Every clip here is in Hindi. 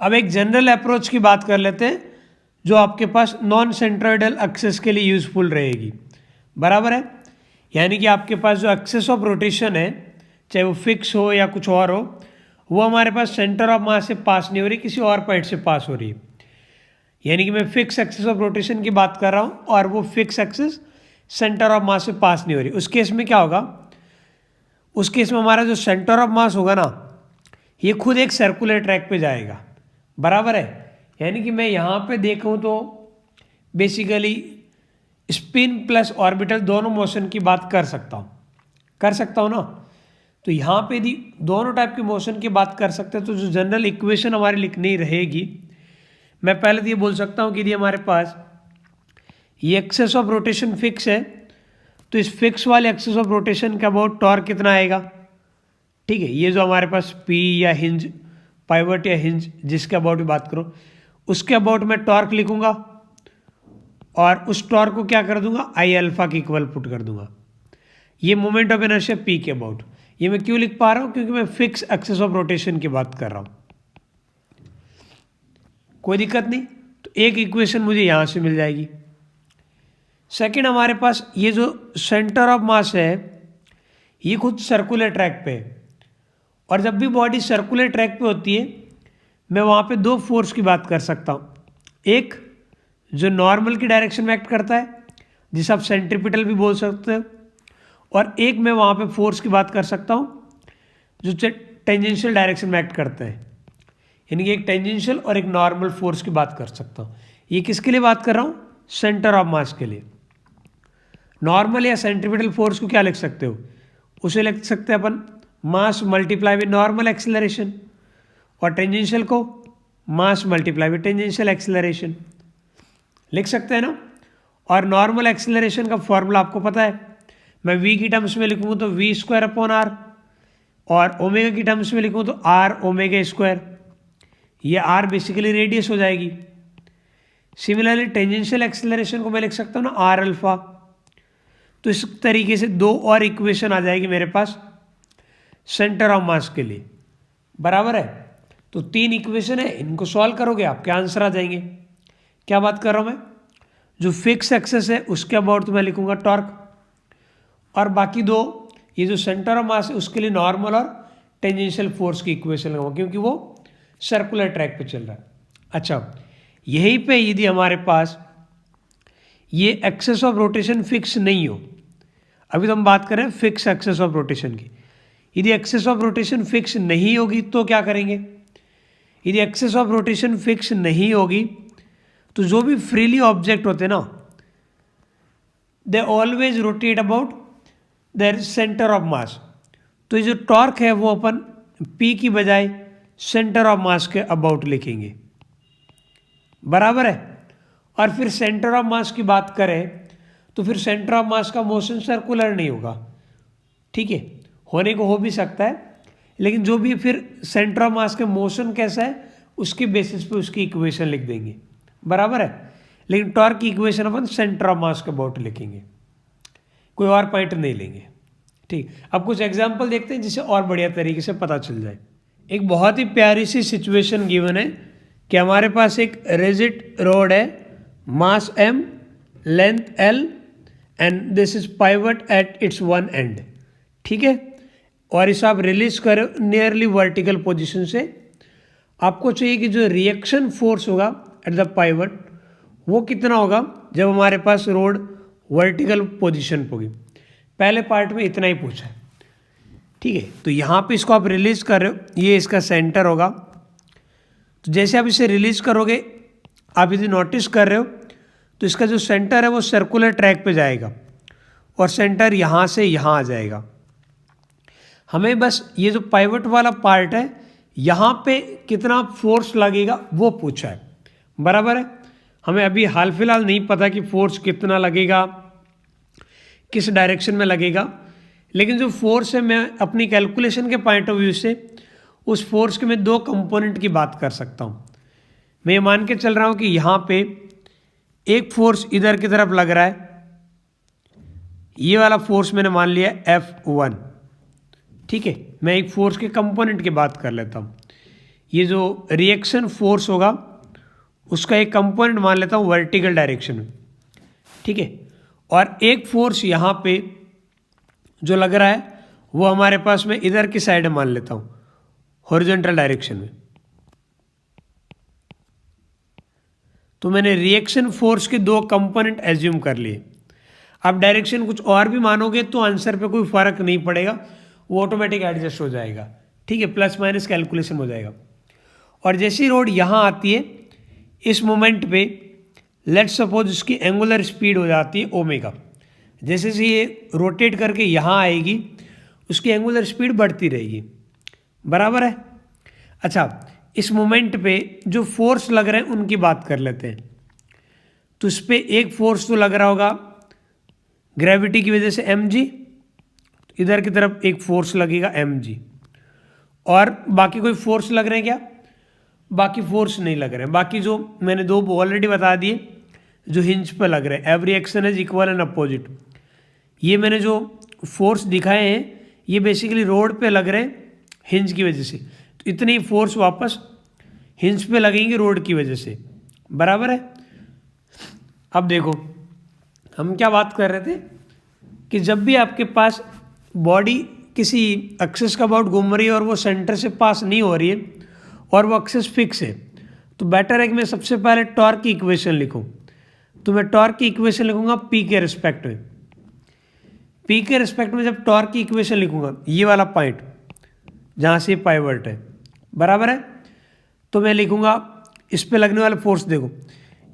अब एक जनरल अप्रोच की बात कर लेते हैं जो आपके पास नॉन सेंट्रोइडल एक्सेस के लिए यूज़फुल रहेगी। बराबर है, यानी कि आपके पास जो एक्सेस ऑफ रोटेशन है, चाहे वो फिक्स हो या कुछ और हो, वो हमारे पास सेंटर ऑफ मास से पास नहीं हो रही, किसी और पॉइंट से पास हो रही है। यानी कि मैं फिक्स एक्सेस ऑफ रोटेशन की बात कर रहा हूँ और वो fix axis centre of mass से पास नहीं हो रही। उस केस में क्या होगा, उस केस में हमारा जो सेंटर ऑफ मास होगा ना, ये खुद एक सर्कुलर ट्रैक पे जाएगा। बराबर है, यानी कि मैं यहाँ पे देखूँ तो बेसिकली स्पिन प्लस ऑर्बिटल दोनों मोशन की बात कर सकता हूँ ना। तो यहाँ पे यदि दोनों टाइप के मोशन की बात कर सकते हैं तो जो जनरल इक्वेशन हमारी लिखनी रहेगी, मैं पहले तो ये बोल सकता हूँ कि यदि हमारे पास ये एक्सेस ऑफ रोटेशन फिक्स है तो इस फिक्स वाले एक्सेस ऑफ रोटेशन का अबाउट टॉर्क कितना आएगा। ठीक है, ये जो हमारे पास पी या हिंज, पाइवट या हिंज, जिसके अबाउट भी बात करो, उसके अबाउट मैं टॉर्क लिखूंगा और उस टॉर्क को क्या कर दूंगा, आई अल्फा के इक्वल पुट कर दूंगा। ये मोमेंट ऑफ इनर्शिया पी के अबाउट। ये मैं क्यों लिख पा रहा हूँ, क्योंकि मैं फिक्स एक्सेस ऑफ रोटेशन की बात कर रहा हूँ। कोई दिक्कत नहीं, तो एक इक्वेशन मुझे यहाँ से मिल जाएगी। सेकंड, हमारे पास ये जो सेंटर ऑफ मास है ये खुद सर्कुलर ट्रैक पे है, और जब भी बॉडी सर्कुलर ट्रैक पे होती है मैं वहाँ पे दो फोर्स की बात कर सकता हूँ। एक जो नॉर्मल की डायरेक्शन में एक्ट करता है, जिसे आप सेंट्रीपिटल भी बोल सकते हो, और एक मैं वहाँ पे फोर्स की बात कर सकता हूँ जो टेंजेंशियल डायरेक्शन में एक्ट करता है। यानी कि एक टेंजेंशियल और एक नॉर्मल फोर्स की बात कर सकता हूँ। ये किसके लिए बात कर रहा हूँ, सेंटर ऑफ मास के लिए। नॉर्मल या सेंट्रीपिटल फोर्स को क्या लिख सकते हो, उसे लिख सकते हैं अपन mass multiply with normal acceleration, और टेंजेंशियल को mass multiply with tangential acceleration लिख सकते हैं ना। और नॉर्मल एक्सेलरेशन का फॉर्मूला आपको पता है, मैं v की टर्म्स में लिखूँगा तो v स्क्वायर अपॉन r, और ओमेगा की टर्म्स में लिखूँ तो r ओमेगा स्क्वायर। ये r बेसिकली रेडियस हो जाएगी। सिमिलरली टेंजेंशियल एक्सेलरेशन को मैं लिख सकता हूँ ना r अल्फा। तो इस तरीके से दो और इक्वेशन आ जाएगी मेरे पास सेंटर ऑफ मास के लिए। बराबर है, तो तीन इक्वेशन है, इनको सॉल्व करोगे आपके आंसर आ जाएंगे। क्या बात कर रहा हूँ मैं, जो फिक्स एक्सेस है उसके अबाउट तो मैं लिखूंगा टॉर्क, और बाकी दो ये जो सेंटर ऑफ मास है उसके लिए नॉर्मल और टेंजेंशियल फोर्स की इक्वेशन लगाऊंगा, क्योंकि वो सर्कुलर ट्रैक पे चल रहा है। अच्छा, यहीं पे यदि हमारे पास ये एक्सेस ऑफ रोटेशन फिक्स नहीं हो, अभी तो हम बात करें फिक्स एक्सेस ऑफ रोटेशन की, यदि एक्सेस ऑफ रोटेशन फिक्स नहीं होगी तो क्या करेंगे। यदि एक्सेस ऑफ रोटेशन फिक्स नहीं होगी तो जो भी फ्रीली ऑब्जेक्ट होते ना, they always rotate about their centre of मास। तो ये जो टॉर्क है वो अपन पी की बजाय सेंटर ऑफ मास के अबाउट लिखेंगे। बराबर है, और फिर सेंटर ऑफ मास की बात करें तो फिर सेंटर ऑफ मास का मोशन सर्कुलर नहीं होगा। ठीक है, होने को हो भी सकता है, लेकिन जो भी फिर सेंटर ऑफ मास का मोशन कैसा है उसके बेसिस पे उसकी इक्वेशन लिख देंगे। बराबर है, लेकिन टॉर्क की इक्वेशन अपन सेंटर ऑफ मास के अबाउट लिखेंगे, कोई और पॉइंट नहीं लेंगे। ठीक, अब कुछ एग्जांपल देखते हैं जिससे और बढ़िया तरीके से पता चल जाए। एक बहुत ही प्यारी सी सिचुएशन गिवन है कि हमारे पास एक रिजिड रोड है, मास m, length l, and this is pivot at its one and. ठीक है, और इसे आप रिलीज करो नियरली वर्टिकल पोजीशन से। आपको चाहिए कि जो रिएक्शन फोर्स होगा एट द पाइवट वो कितना होगा जब हमारे पास रोड वर्टिकल पोजीशन पे होगी। पहले पार्ट में इतना ही पूछा है। ठीक है, तो यहाँ पे इसको आप रिलीज कर रहे हो, ये इसका सेंटर होगा। तो जैसे आप इसे रिलीज करोगे, आप यदि नोटिस कर रहे हो तो इसका जो सेंटर है वो सर्कुलर ट्रैक पे जाएगा और सेंटर यहाँ से यहाँ आ जाएगा। हमें बस ये जो पाइवट वाला पार्ट है यहाँ पे कितना फोर्स लगेगा वो पूछा है। बराबर है, हमें अभी हाल फिलहाल नहीं पता कि फोर्स कितना लगेगा, किस डायरेक्शन में लगेगा, लेकिन जो फोर्स है मैं अपनी कैलकुलेशन के पॉइंट ऑफ व्यू से उस फोर्स के मैं दो कंपोनेंट की बात कर सकता हूँ। मैं ये मान के चल रहा हूँ कि यहाँ पे एक फोर्स इधर की तरफ लग रहा है, ये वाला फोर्स मैंने मान लिया F1। ठीक है, मैं एक फोर्स के कंपोनेंट की बात कर लेता हूँ। ये जो रिएक्शन फोर्स होगा उसका एक कंपोनेंट मान लेता हूँ वर्टिकल डायरेक्शन में, ठीक है। और एक फोर्स यहाँ पे जो लग रहा है वो हमारे पास में इधर की साइड मान लेता हूँ हॉरिजॉन्टल डायरेक्शन में। तो मैंने रिएक्शन फोर्स के दो कंपोनेंट एज्यूम कर लिए। आप डायरेक्शन कुछ और भी मानोगे तो आंसर पे कोई फर्क नहीं पड़ेगा, वो ऑटोमेटिक एडजस्ट हो जाएगा, ठीक है, प्लस माइनस कैलकुलेशन हो जाएगा। और जैसी रोड यहाँ आती है इस मोमेंट पे लेट सपोज उसकी एंगुलर स्पीड हो जाती है ओमेगा। जैसे से ये रोटेट करके यहाँ आएगी उसकी एंगुलर स्पीड बढ़ती रहेगी, बराबर है। अच्छा, इस मोमेंट पे जो फोर्स लग रहे हैं उनकी बात कर लेते हैं। तो इस पर एक फोर्स तो लग रहा होगा ग्रेविटी की वजह से mg, इधर की तरफ एक फोर्स लगेगा mg, और बाकी कोई फोर्स लग रहे हैं क्या? बाकी फोर्स नहीं लग रहे हैं। बाकी जो मैंने दो ऑलरेडी बता दिए जो हिंज पर लग रहे हैं, every action is equal and opposite. ये मैंने जो फोर्स दिखाए हैं ये बेसिकली रोड पे लग रहे हैं हिंज की वजह से, तो इतने ही फोर्स वापस हिंज पे लगेंगे रोड की वजह से, बराबर है। अब देखो हम क्या बात कर रहे थे कि जब भी आपके पास बॉडी किसी एक्सिस का अबाउट घूम रही है और वो सेंटर से पास नहीं हो रही है और वो एक्सिस फिक्स है, तो बेटर है कि मैं सबसे पहले टॉर्क की इक्वेशन लिखूं। तो मैं टॉर्क की इक्वेशन लिखूंगा पी के रिस्पेक्ट में। पी के रिस्पेक्ट में जब टॉर्क की इक्वेशन लिखूंगा, ये वाला पॉइंट जहाँ से पाइवट है, बराबर है, तो मैं लिखूंगा इस पे लगने वाला फोर्स। देखो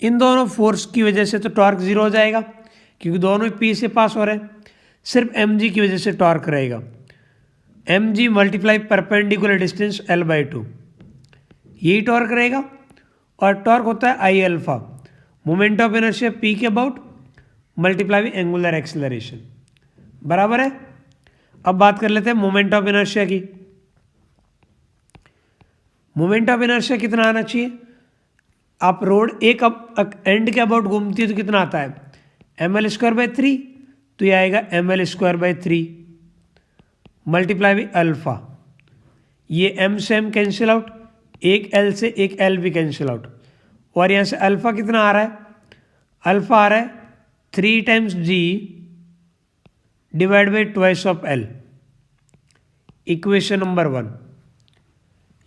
इन दोनों फोर्स की वजह से तो टॉर्क जीरो हो जाएगा क्योंकि दोनों ही पी से पास हो रहे हैं। सिर्फ एम जी की वजह से टॉर्क रहेगा m g multiply perpendicular distance L/2, यही टॉर्क रहेगा। और टॉर्क होता है I alpha, moment of inertia P के about multiply with angular acceleration, बराबर है। अब बात कर लेते हैं मोमेंट ऑफ इनर्शिया की। मोमेंट ऑफ इनर्शिया कितना आना चाहिए? आप रोड एक एंड के अबाउट घूमती है तो कितना आता है ml²/3, तो ये आएगा ml²/3 मल्टीप्लाई विद अल्फा। ये m से m कैंसिल आउट, एक l से एक l भी कैंसिल आउट, और यहाँ से अल्फा कितना आ रहा है? अल्फा आ रहा है 3 times g divide by twice of l, equation number 1।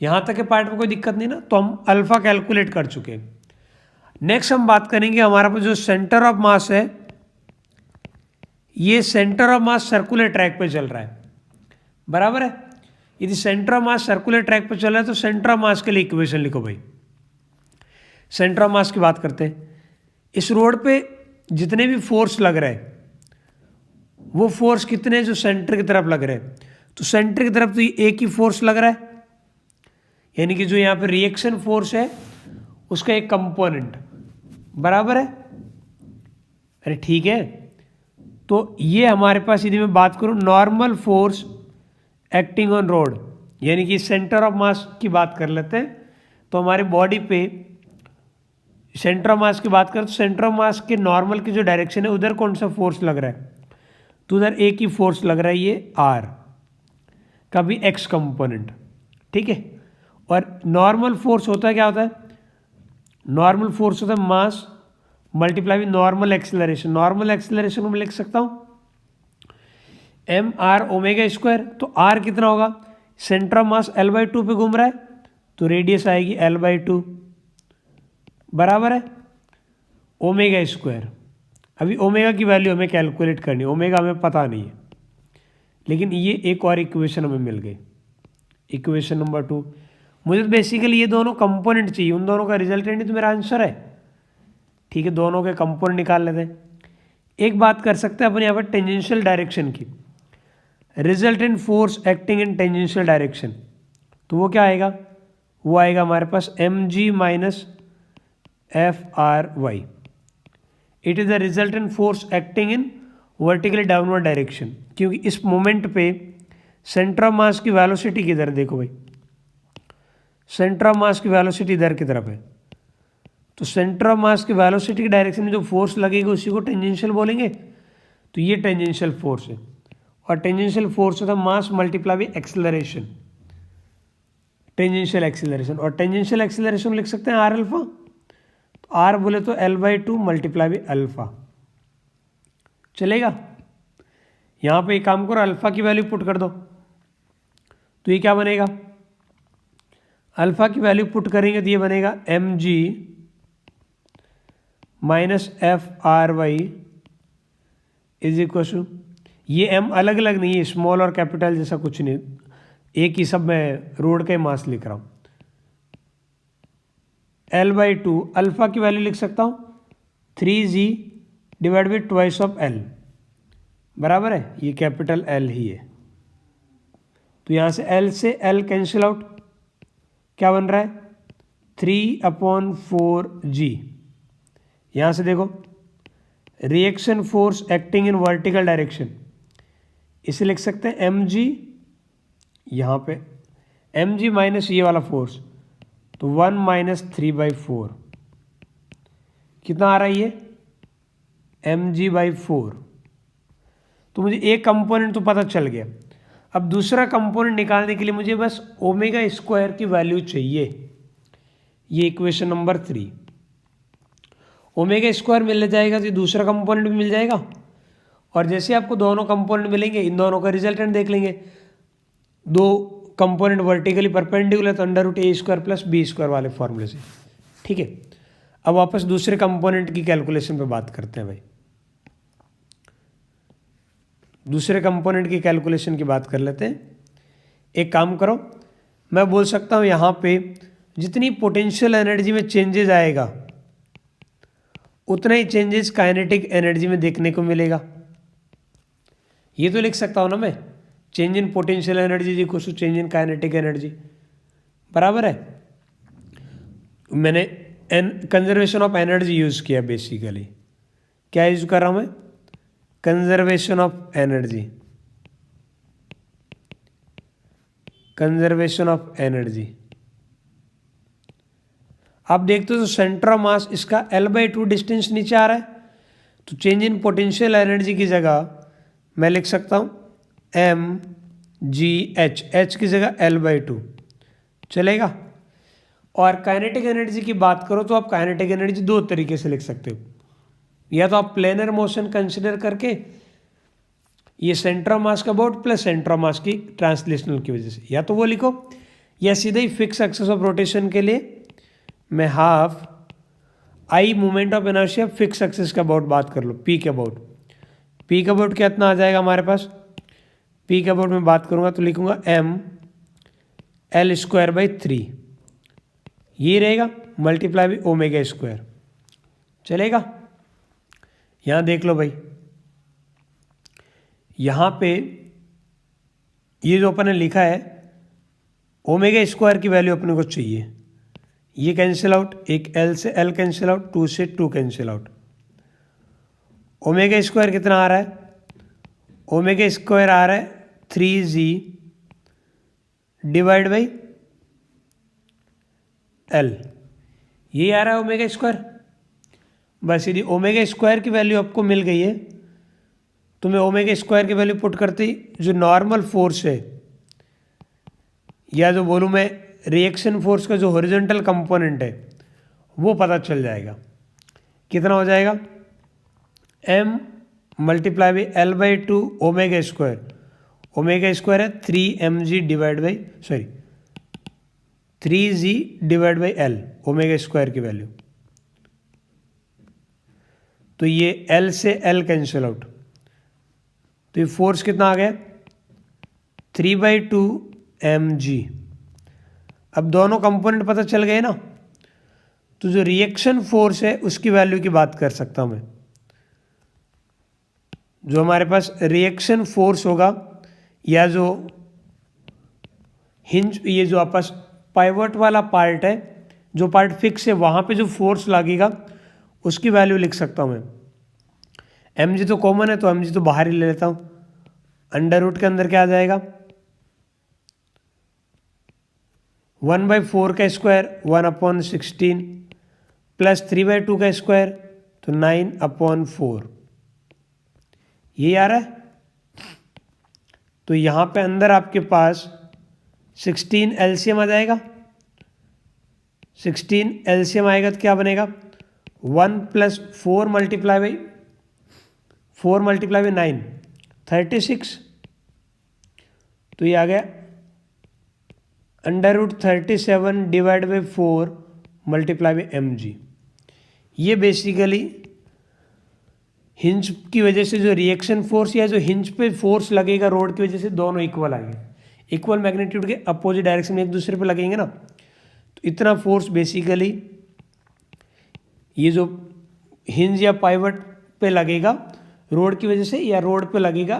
यहाँ तक के पार्ट में कोई दिक्कत नहीं ना, तो हम अल्फा कैलकुलेट कर चुके हैं। नेक्स्ट हम बात करेंगे हमारा पास जो सेंटर ऑफ मास है, ये centre of mass circular track पे चल रहा है, बराबर है। यदि centre of mass circular track पे चल रहा है तो सेंटर ऑफ मास के लिए इक्वेशन लिखो भाई। सेंटर ऑफ मास की बात करते हैं। इस रोड पे जितने भी फोर्स लग रहे हैं वो फोर्स कितने जो सेंटर की तरफ लग रहे हैं, तो सेंटर की तरफ तो ये एक ही फोर्स लग रहा है, यानी कि जो यहाँ पे रिएक्शन फोर्स है उसका एक कंपोनेंट, बराबर है। अरे ठीक है, तो ये हमारे पास यदि मैं बात करूँ normal force acting on road, यानी कि सेंटर ऑफ मास की बात कर लेते हैं। तो हमारे बॉडी पे सेंटर ऑफ मास की बात करें तो सेंटर ऑफ मास के नॉर्मल की जो डायरेक्शन है उधर कौन सा फोर्स लग रहा है? तो उधर एक ही फोर्स लग रहा है, ये R का भी x कंपोनेंट, ठीक है। और नॉर्मल फोर्स होता है, क्या होता है? नॉर्मल फोर्स होता है मास multiply with normal acceleration. Normal acceleration को मैं लिख सकता हूँ mr²। तो r कितना होगा? सेंटर ऑफ मास L/2 पे घूम रहा है तो रेडियस आएगी L/2, बराबर है ω²। अभी ओमेगा की वैल्यू हमें कैलकुलेट करनी है, ओमेगा हमें पता नहीं है, लेकिन ये एक और इक्वेशन हमें मिल गई, इक्वेशन नंबर 2। मुझे तो बेसिकली ये दोनों कंपोनेंट चाहिए, उन दोनों का रिजल्टेंट ही तो मेरा आंसर है, ठीक है। दोनों के कंपोनेंट निकाल लेते हैं। एक बात कर सकते हैं अपन यहाँ पर टेंजेंशियल डायरेक्शन की, रिजल्टेंट फोर्स एक्टिंग इन टेंजेंशियल डायरेक्शन, तो वो क्या आएगा? वो आएगा हमारे पास mg minus FRY। It is the resultant force acting in vertically downward direction, क्योंकि इस मोमेंट पे सेंटर ऑफ मास की वेलोसिटी किधर, देखो भाई सेंटर ऑफ मास की वेलोसिटी इधर की तरफ है, तो सेंटर ऑफ मास की वेलोसिटी की डायरेक्शन में जो फोर्स लगेगा उसी को टेंजेंशियल बोलेंगे। तो ये टेंजेंशियल फोर्स है, और टेंजेंशियल फोर्स होता है मास multiply by acceleration, tangential acceleration, और टेंजेंशियल एक्सीलरेशन लिख सकते हैं आर अल्फा, तो आर बोले तो L/2 मल्टीप्लाई बाई अल्फा, चलेगा। यहाँ पे एक काम करो, अल्फा की वैल्यू पुट कर दो, तो ये क्या बनेगा, अल्फा की वैल्यू पुट करेंगे तो ये बनेगा mg minus FRY is equal to, ये m अलग अलग नहीं है, स्मॉल और कैपिटल जैसा कुछ नहीं, एक ही, सब मैं रोड का मास लिख रहा हूँ। L/2 अल्फा की वैल्यू लिख सकता हूँ 3g divide by twice of L, बराबर है, ये कैपिटल L ही है, तो यहाँ से L से L कैंसिल आउट, क्या बन रहा है 3/4g। यहाँ से देखो reaction force acting in vertical direction, इसे लिख सकते हैं mg, यहाँ पे mg माइनस ये वाला फोर्स, तो 1 माइनस 3/4, कितना आ रहा है ये mg/4। तो मुझे एक कंपोनेंट तो पता चल गया, अब दूसरा कंपोनेंट निकालने के लिए मुझे बस ओमेगा स्क्वायर की वैल्यू चाहिए, ये इक्वेशन नंबर 3। ओमेगा स्क्वायर मिल जाएगा तो दूसरा कंपोनेंट भी मिल जाएगा, और जैसे आपको दोनों कंपोनेंट मिलेंगे, इन दोनों का रिजल्टेंट देख लेंगे, दो कंपोनेंट वर्टिकली परपेंडिकुलर, तो √a² प्लस b² वाले फॉर्मूले से, ठीक है। अब वापस दूसरे कंपोनेंट की कैलकुलेशन पे बात करते हैं भाई, दूसरे कंपोनेंट की कैलकुलेशन की बात कर लेते हैं। एक काम करो, मैं बोल सकता हूँ यहाँ पे जितनी पोटेंशियल एनर्जी में चेंजेस आएगा उतना ही चेंजेस काइनेटिक एनर्जी में देखने को मिलेगा, ये तो लिख सकता हूँ ना मैं, change in potential energy equal to change in kinetic energy, बराबर है। मैंने कंजर्वेशन ऑफ एनर्जी यूज़ किया, बेसिकली क्या यूज़ कर रहा हूँ मैं, conservation of energy, conservation of energy. आप देखते हो तो सेंटर ऑफ मास इसका L/2 डिस्टेंस नीचे आ रहा है, तो चेंज इन पोटेंशियल एनर्जी की जगह मैं लिख सकता हूँ mgh, h की जगह L/2, चलेगा। और काइनेटिक एनर्जी की बात करो तो आप काइनेटिक एनर्जी दो तरीके से लिख सकते हो, या तो आप प्लेनर मोशन कंसिडर करके, ये सेंटर ऑफ मास का अबाउट प्लस सेंटर ऑफ मास की ट्रांसलेशनल की वजह से, या तो वो लिखो, या सीधे ही फिक्स एक्सिस ऑफ रोटेशन के लिए मैं half I moment of inertia fix axis के अबाउट बात कर लो, पी के अबाउट, पी के अबाउट कितना आ जाएगा हमारे पास, पी के अबाउट में बात करूँगा तो लिखूँगा mL²/3, ये रहेगा मल्टीप्लाई बाई ओमेगा स्क्वायर, चलेगा। यहाँ देख लो भाई, यहाँ पे ये जो अपन ने लिखा है ओमेगा स्क्वायर की वैल्यू अपने को चाहिए, ये कैंसिल आउट, एक L से L कैंसिल आउट, 2 से 2 कैंसिल आउट, ओमेगा स्क्वायर कितना आ रहा है, ओमेगा स्क्वायर आ रहा है 3g डिवाइड बाई L, ये आ रहा है ओमेगा स्क्वायर। बस यदि ओमेगा स्क्वायर की वैल्यू आपको मिल गई है तो मैं ओमेगा स्क्वायर की वैल्यू पुट करते ही जो नॉर्मल फोर्स है, या जो बोलूँ मैं रिएक्शन फोर्स का जो हॉरिजॉन्टल कंपोनेंट है, वो पता चल जाएगा, कितना हो जाएगा m multiply by L/2 omega square, omega square है 3mg divide by 3g divide by L, omega square की वैल्यू, तो ये L से L कैंसिल आउट, तो ये फोर्स कितना आ गया 3/2 mg। अब दोनों कंपोनेंट पता चल गए ना, तो जो रिएक्शन फोर्स है उसकी वैल्यू की बात कर सकता हूं मैं, जो हमारे पास रिएक्शन फोर्स होगा, या जो हिंज, ये जो आपस पाइवट वाला पार्ट है, जो पार्ट फिक्स है, वहाँ पे जो फोर्स लगेगा उसकी वैल्यू लिख सकता हूँ मैं। mg तो कॉमन है तो mg तो बाहर ही ले लेता हूँ, अंडर रूट के अंदर क्या आ जाएगा 1/4 का स्क्वायर 1/16 प्लस 3/2 का स्क्वायर तो 9/4, ये आ रहा है। तो यहाँ पे अंदर आपके पास 16 एलसीएम आ जाएगा। 16 एलसीएम आएगा तो क्या बनेगा, 1 + 4 × 4 × 9 36। तो ये आ गया √37 / 4 × mg। ये बेसिकली हिंज की वजह से जो रिएक्शन फोर्स या जो हिंज पे फोर्स लगेगा रोड की वजह से, दोनों इक्वल आएंगे, इक्वल मैग्नीट्यूड के अपोजिट डायरेक्शन में एक दूसरे पे लगेंगे ना, तो इतना फोर्स बेसिकली ये जो हिंज या पाइवट पे लगेगा रोड की वजह से, या रोड पे लगेगा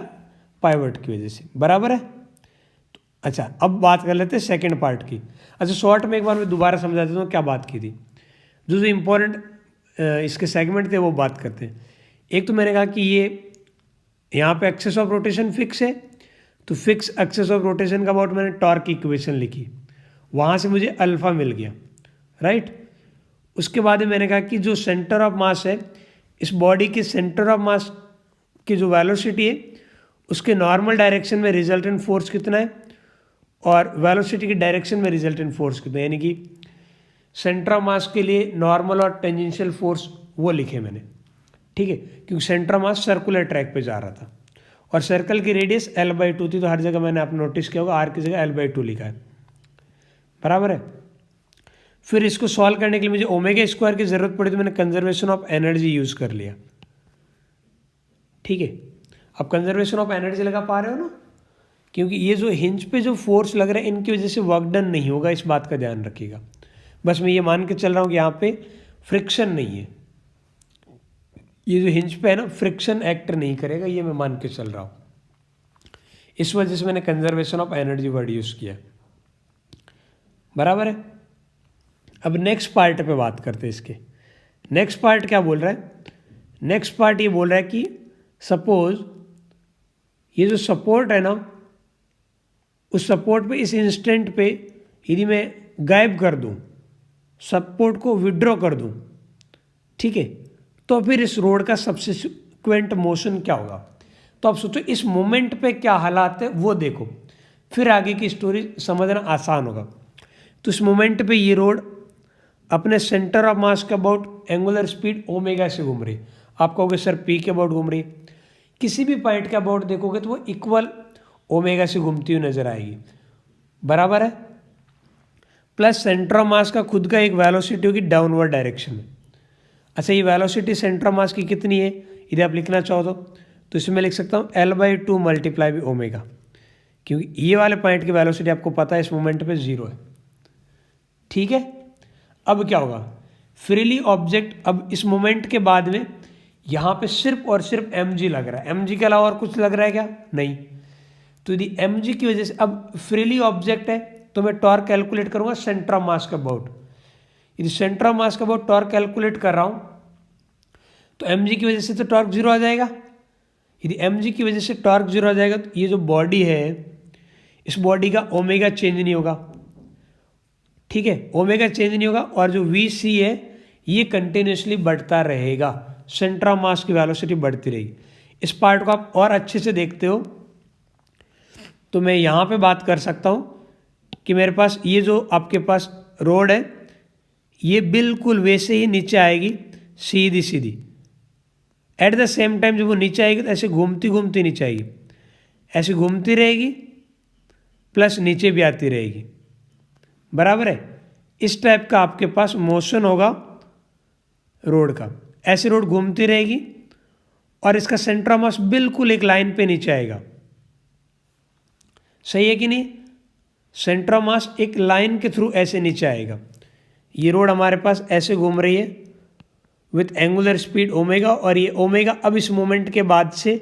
पाइवट की वजह से, बराबर है। तो अच्छा, अब बात कर लेते हैं सेकंड पार्ट की। अच्छा, शॉर्ट में एक बार मैं दोबारा समझा देता हूँ क्या बात की थी। जो इम्पोर्टेंट इसके सेगमेंट थे वो बात करते हैं। एक तो मैंने कहा कि ये यहाँ पे एक्सेस ऑफ रोटेशन फिक्स है, तो फिक्स एक्सेस ऑफ रोटेशन का अबाउट मैंने टॉर्क इक्वेशन लिखी, वहाँ से मुझे अल्फा मिल गया, राइट। उसके बाद मैंने कहा कि जो सेंटर ऑफ मास है, इस बॉडी के सेंटर ऑफ मास की जो वेलोसिटी है उसके नॉर्मल डायरेक्शन में रिजल्टेंट फोर्स कितना है, और वेलोसिटी की डायरेक्शन में रिजल्टेंट फोर्स कितना है, यानी कि सेंटर ऑफ मास के लिए नॉर्मल और टेंजेंशियल फोर्स वो लिखे मैंने, ठीक है, क्योंकि centre of mass circular track पे जा रहा था और सर्कल की रेडियस L/2 थी, तो हर जगह मैंने आप नोटिस किया होगा R की जगह L/2 लिखा है, बराबर है। फिर इसको सॉल्व करने के लिए मुझे ω² की ज़रूरत पड़ी, तो मैंने कंजर्वेशन ऑफ एनर्जी यूज़ कर लिया, ठीक है। अब कंजर्वेशन ऑफ एनर्जी लगा पा रहे हो ना, क्योंकि ये जो हिंज पे जो फोर्स लग रहा है इनकी वजह से वर्क डन नहीं होगा, इस बात का ध्यान रखिएगा। बस मैं ये मान के चल रहा हूँ कि यहाँ पे फ्रिक्शन नहीं है, ये जो हिंज पे है ना फ्रिक्शन एक्ट नहीं करेगा, ये मैं मान के चल रहा हूँ। इस वजह से मैंने conservation of energy word use किया, बराबर है। अब नेक्स्ट पार्ट पे बात करते हैं इसके। नेक्स्ट पार्ट क्या बोल रहा है, नेक्स्ट पार्ट ये बोल रहा है कि सपोज ये जो सपोर्ट है ना, उस सपोर्ट पे इस इंस्टेंट पे यदि मैं गायब कर दूं, सपोर्ट को विड्रॉ कर दूं, ठीक है, तो फिर इस रोड का सब्सिक्वेंट मोशन क्या होगा। तो आप सोचो इस मोमेंट पे क्या हालात है वो देखो, फिर आगे की स्टोरी समझना आसान होगा। तो इस मोमेंट पे ये रोड अपने सेंटर ऑफ मास के अबाउट एंगुलर स्पीड ω से घूम रही, आप कहोगे सर P के अबाउट घूम रही, किसी भी पॉइंट के अबाउट देखोगे तो वो इक्वल ω से घूमती हुई नजर आएगी, बराबर है। प्लस सेंटर ऑफ मास का खुद का एक वेलोसिटी होगी डाउनवर्ड डायरेक्शन में। अच्छा, ये वेलोसिटी सेंटर ऑफ मास की कितनी है यदि आप लिखना चाहो तो इसमें लिख सकता हूँ L/2 × ω, क्योंकि ये वाले पॉइंट की वेलोसिटी आपको पता है इस मोमेंट पे 0 है, ठीक है। अब क्या होगा, फ्रीली ऑब्जेक्ट, अब इस मोमेंट के बाद में यहाँ पे सिर्फ और सिर्फ mg लग रहा है, mg के अलावा और कुछ लग रहा है क्या, नहीं। तो यदि mg की वजह से अब फ्रीली ऑब्जेक्ट है तो मैं टॉर्क कैलकुलेट करूंगा सेंटर ऑफ मास का अबाउट। यदि सेंटर ऑफ मास का अबाउट टॉर्क कैलकुलेट कर रहा हूं तो mg की वजह से तो टॉर्क 0 आ जाएगा। यदि mg की वजह से टॉर्क 0 आ जाएगा तो ये जो बॉडी है इस बॉडी का ओमेगा चेंज नहीं होगा, ठीक है, ओमेगा चेंज नहीं होगा, और जो vc है ये कंटिन्यूसली बढ़ता रहेगा, सेंटर ऑफ मास की वेलोसिटी बढ़ती रहेगी। इस पार्ट को आप और अच्छे से देखते हो तो मैं यहाँ पे बात कर सकता हूँ कि मेरे पास ये जो आपके पास रोड है ये बिल्कुल वैसे ही नीचे आएगी, सीधी सीधी। एट द सेम टाइम जब वो नीचे आएगी तो ऐसे घूमती घूमती नीचे आएगी, ऐसे घूमती रहेगी प्लस नीचे भी आती रहेगी, बराबर है। इस टाइप का आपके पास मोशन होगा रोड का, ऐसे रोड घूमती रहेगी और इसका सेंटर ऑफ मास बिल्कुल एक लाइन पे नीचे आएगा, सही है कि नहीं। सेंटर ऑफ मास एक लाइन के थ्रू ऐसे नीचे आएगा। ये रोड हमारे पास ऐसे घूम रही है विथ एंगुलर स्पीड ω, और ये ω अब इस मोमेंट के बाद से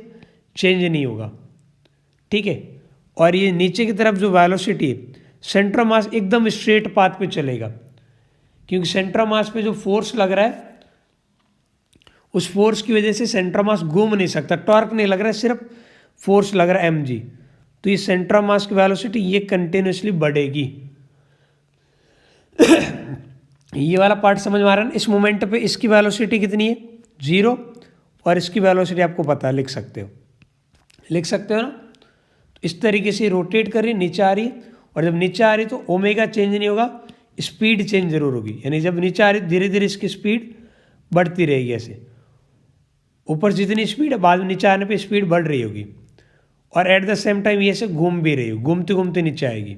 चेंज नहीं होगा, ठीक है। और ये नीचे की तरफ जो वेलोसिटी है, सेंटर ऑफ मास एकदम स्ट्रेट पाथ पे चलेगा, क्योंकि सेंटर ऑफ मास पे जो फोर्स लग रहा है उस फोर्स की वजह से सेंटर ऑफ मास घूम नहीं सकता, टॉर्क नहीं लग रहा है, सिर्फ फोर्स लग रहा है mg। तो ये सेंटर ऑफ मास की वेलोसिटी ये कंटिन्यूसली बढ़ेगी। ये वाला पार्ट समझ में आ रहा है ना। इस मोमेंट पे इसकी वेलोसिटी कितनी है 0, और इसकी वेलोसिटी आपको पता है, लिख सकते हो ना। तो इस तरीके से रोटेट कर रही है, नीचे आ रही है और जब नीचे आ रही तो ओमेगा चेंज नहीं होगा, स्पीड चेंज जरूर होगी। यानी जब नीचे आ रही धीरे धीरे इसकी स्पीड बढ़ती रहेगी, ऐसे ऊपर जितनी स्पीड है बाद में नीचे आने पे स्पीड बढ़ रही होगी, और एट द सेम टाइम ये ऐसे घूम भी रही होगी, घूमते घूमते नीचे आएगी।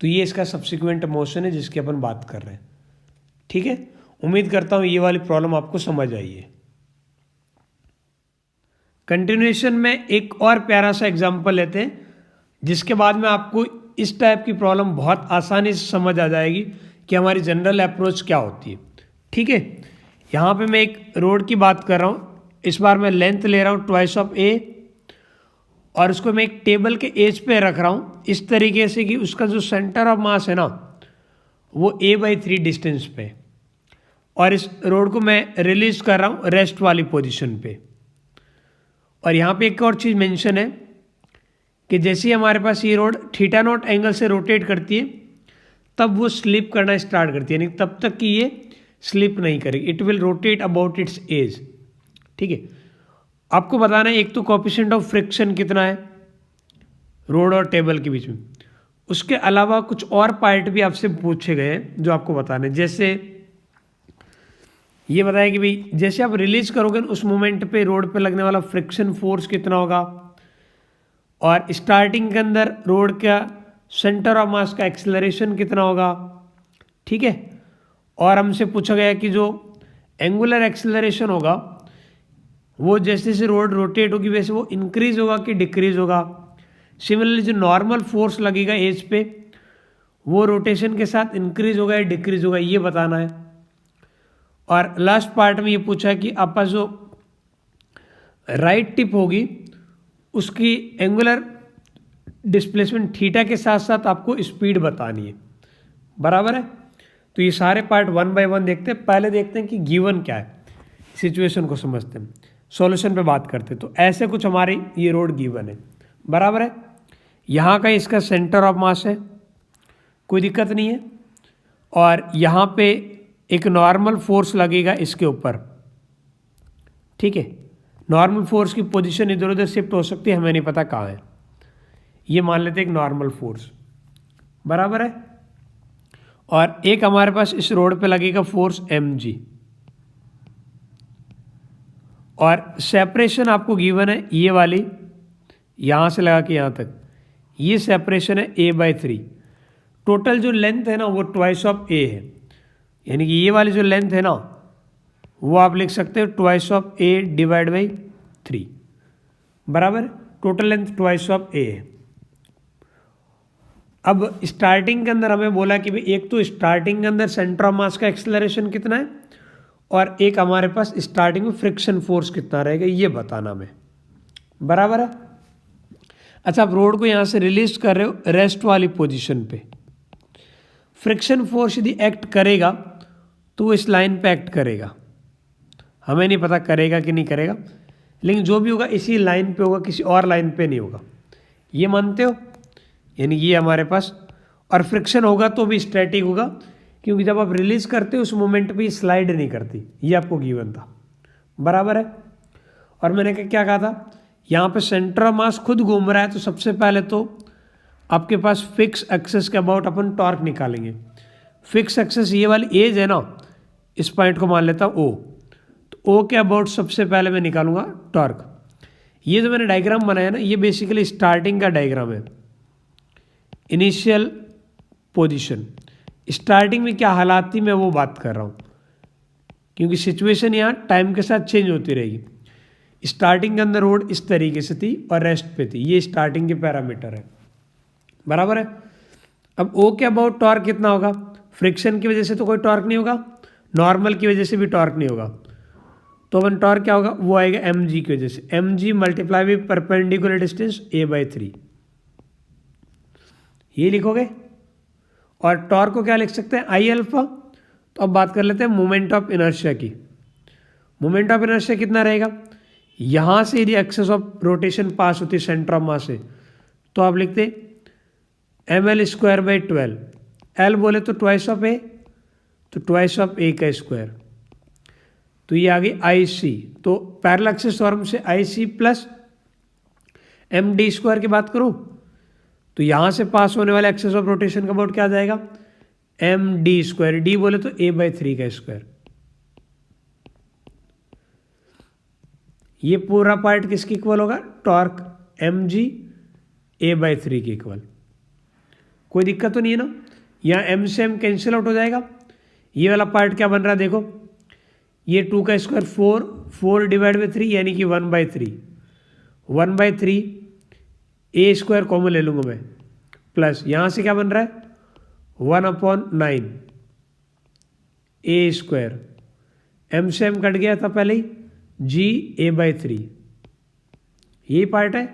तो ये इसका सब्सिक्वेंट मोशन है जिसकी अपन बात कर रहे हैं। ठीक है, उम्मीद करता हूँ ये वाली प्रॉब्लम आपको समझ आई है। कंटिन्यूएशन में एक और प्यारा सा एग्जांपल लेते हैं, जिसके बाद में आपको इस टाइप की प्रॉब्लम बहुत आसानी से समझ आ जाएगी कि हमारी जनरल अप्रोच क्या होती है। ठीक है, यहाँ पे मैं एक रोड की बात कर रहा हूँ। इस बार मैं लेंथ ले रहा हूँ ट्वाइस ऑफ ए, और उसको मैं एक टेबल के एज पे रख रहा हूँ इस तरीके से कि उसका जो सेंटर ऑफ मास है ना वो a/3 डिस्टेंस पे, और इस रोड को मैं रिलीज कर रहा हूँ रेस्ट वाली पोजीशन पे। और यहाँ पे एक और चीज़ मेंशन है कि जैसे ही हमारे पास ये रोड θ0 एंगल से रोटेट करती है तब वो स्लिप करना स्टार्ट करती है, यानी तब तक कि ये स्लिप नहीं करेगी, it will rotate about its edge. ठीक है, आपको बताना है एक तो कोएफिशिएंट ऑफ फ्रिक्शन कितना है रोड और टेबल के बीच में, उसके अलावा कुछ और पार्ट भी आपसे पूछे गए हैं जो आपको बताना है। जैसे ये बताया कि भाई जैसे आप रिलीज करोगे उस मोमेंट पे रोड पे लगने वाला फ्रिक्शन फोर्स कितना होगा, और स्टार्टिंग के अंदर रोड का सेंटर ऑफ मास का एक्सेलरेशन कितना होगा। ठीक है, और हमसे पूछा गया कि जो एंगुलर एक्सेलरेशन होगा वो जैसे जैसे रोड रोटेट होगी वैसे वो इंक्रीज होगा कि डिक्रीज होगा। सिमिलरली जो नॉर्मल फोर्स लगेगा एज पे वो रोटेशन के साथ इंक्रीज होगा या डिक्रीज होगा, ये बताना है। और लास्ट पार्ट में ये पूछा कि आपका जो राइट टिप होगी उसकी एंगुलर डिस्प्लेसमेंट थीटा के साथ साथ आपको स्पीड बतानी है। बराबर है, तो ये सारे पार्ट वन बाय वन देखते हैं। पहले देखते हैं कि गिवन क्या है, सिचुएशन को समझते हैं, सॉल्यूशन पे बात करते हैं। तो ऐसे कुछ हमारी ये रोड गिवन है, बराबर है। यहाँ का इसका सेंटर ऑफ मास है, कोई दिक्कत नहीं है, और यहाँ पे एक नॉर्मल फोर्स लगेगा इसके ऊपर। ठीक है, नॉर्मल फोर्स की पोजीशन इधर उधर शिफ्ट हो सकती है, हमें नहीं पता कहाँ है, ये मान लेते हैं एक नॉर्मल फोर्स, बराबर है। और एक हमारे पास इस रोड पे लगेगा फोर्स mg, और सेपरेशन आपको गिवन है ये वाली, यहाँ से लगा के यहाँ तक, ये सेपरेशन है a/3। टोटल जो लेंथ है ना वो ट्वाइस ऑफ a है, यानी कि ये वाली जो लेंथ है ना वो आप लिख सकते हो ट्वाइस ऑफ a/3, बराबर। Total length twice of a है। अब स्टार्टिंग के अंदर हमें बोला कि भाई एक तो स्टार्टिंग के अंदर सेंटर ऑफ मास का एक्सेलरेशन कितना है, और एक हमारे पास स्टार्टिंग में फ्रिक्शन फोर्स कितना रहेगा, ये बताना हमें, बराबर है। अच्छा, आप रोड को यहाँ से रिलीज कर रहे हो रेस्ट वाली पोजीशन पे, फ्रिक्शन फोर्स यदि एक्ट करेगा तो वो इस लाइन पे एक्ट करेगा, हमें नहीं पता करेगा कि नहीं करेगा, लेकिन जो भी होगा इसी लाइन पे होगा, किसी और लाइन पे नहीं होगा, ये मानते हो। यानी ये हमारे पास, और फ्रिक्शन होगा तो भी स्टैटिक होगा, क्योंकि जब आप रिलीज करते हो उस मोमेंट पे स्लाइड नहीं करती, ये आपको गिवन था, बराबर है। और मैंने क्या कहा था, यहाँ पे सेंटर ऑफ मास खुद घूम रहा है, तो सबसे पहले तो आपके पास फिक्स एक्सेस के अबाउट अपन टॉर्क निकालेंगे। फिक्स एक्सेस ये वाली एज है ना, इस पॉइंट को मान लेता हूँ ओ, तो ओ के अबाउट सबसे पहले मैं निकालूंगा टॉर्क। ये जो मैंने डायग्राम बनाया ना ये बेसिकली स्टार्टिंग का डायग्राम है, इनिशियल पोजीशन। स्टार्टिंग में क्या हालात थी मैं वो बात कर रहा हूँ, क्योंकि सिचुएशन यहाँ टाइम के साथ चेंज होती रहेगी। स्टार्टिंग के अंदर रोड इस तरीके से थी और रेस्ट पे थी, ये स्टार्टिंग के पैरामीटर है, बराबर है। अब ओ के अबाउट टॉर्क कितना होगा, फ्रिक्शन की वजह से तो कोई टॉर्क नहीं होगा, नॉर्मल की वजह से भी टॉर्क नहीं होगा, तो अपन टॉर्क क्या होगा वो आएगा mg की वजह से, mg multiply with perpendicular distance a/3, ये लिखोगे। और टॉर्क को क्या लिख सकते हैं I अल्फा। तो अब बात कर लेते हैं मोमेंट ऑफ इनर्शिया की। मोमेंट ऑफ इनर्शिया कितना रहेगा, यहाँ से यदि एक्सेस ऑफ रोटेशन पास होती है सेंटर ऑफ मास से, तो आप लिखते ml²/12, L बोले तो ट्वाइस ऑफ a, तो ट्वाइस ऑफ a का स्क्वायर, तो ये आ गई IC। तो पैरेलल एक्सिस फॉर्म से IC प्लस md² की बात करूँ तो यहाँ से पास होने वाले एक्सेस ऑफ रोटेशन का अबाउट क्या आ जाएगा, एम डी स्क्वायर, डी बोले तो a/3 का स्क्वायर। ये पूरा पार्ट किसकी इक्वल होगा, टॉर्क mg a/3 के इक्वल। कोई दिक्कत तो नहीं है ना, यहाँ m से m कैंसिल आउट हो जाएगा। ये वाला पार्ट क्या बन रहा है देखो, ये 2 का स्क्वायर 4, 4 डिवाइड बाई 3 यानी कि 1/3, 1/3 a स्क्वायर कॉमन ले लूँगा मैं, प्लस यहाँ से क्या बन रहा है 1/9 a स्क्वायर, m से m कट गया था पहले ही, g a/3 यही पार्ट है।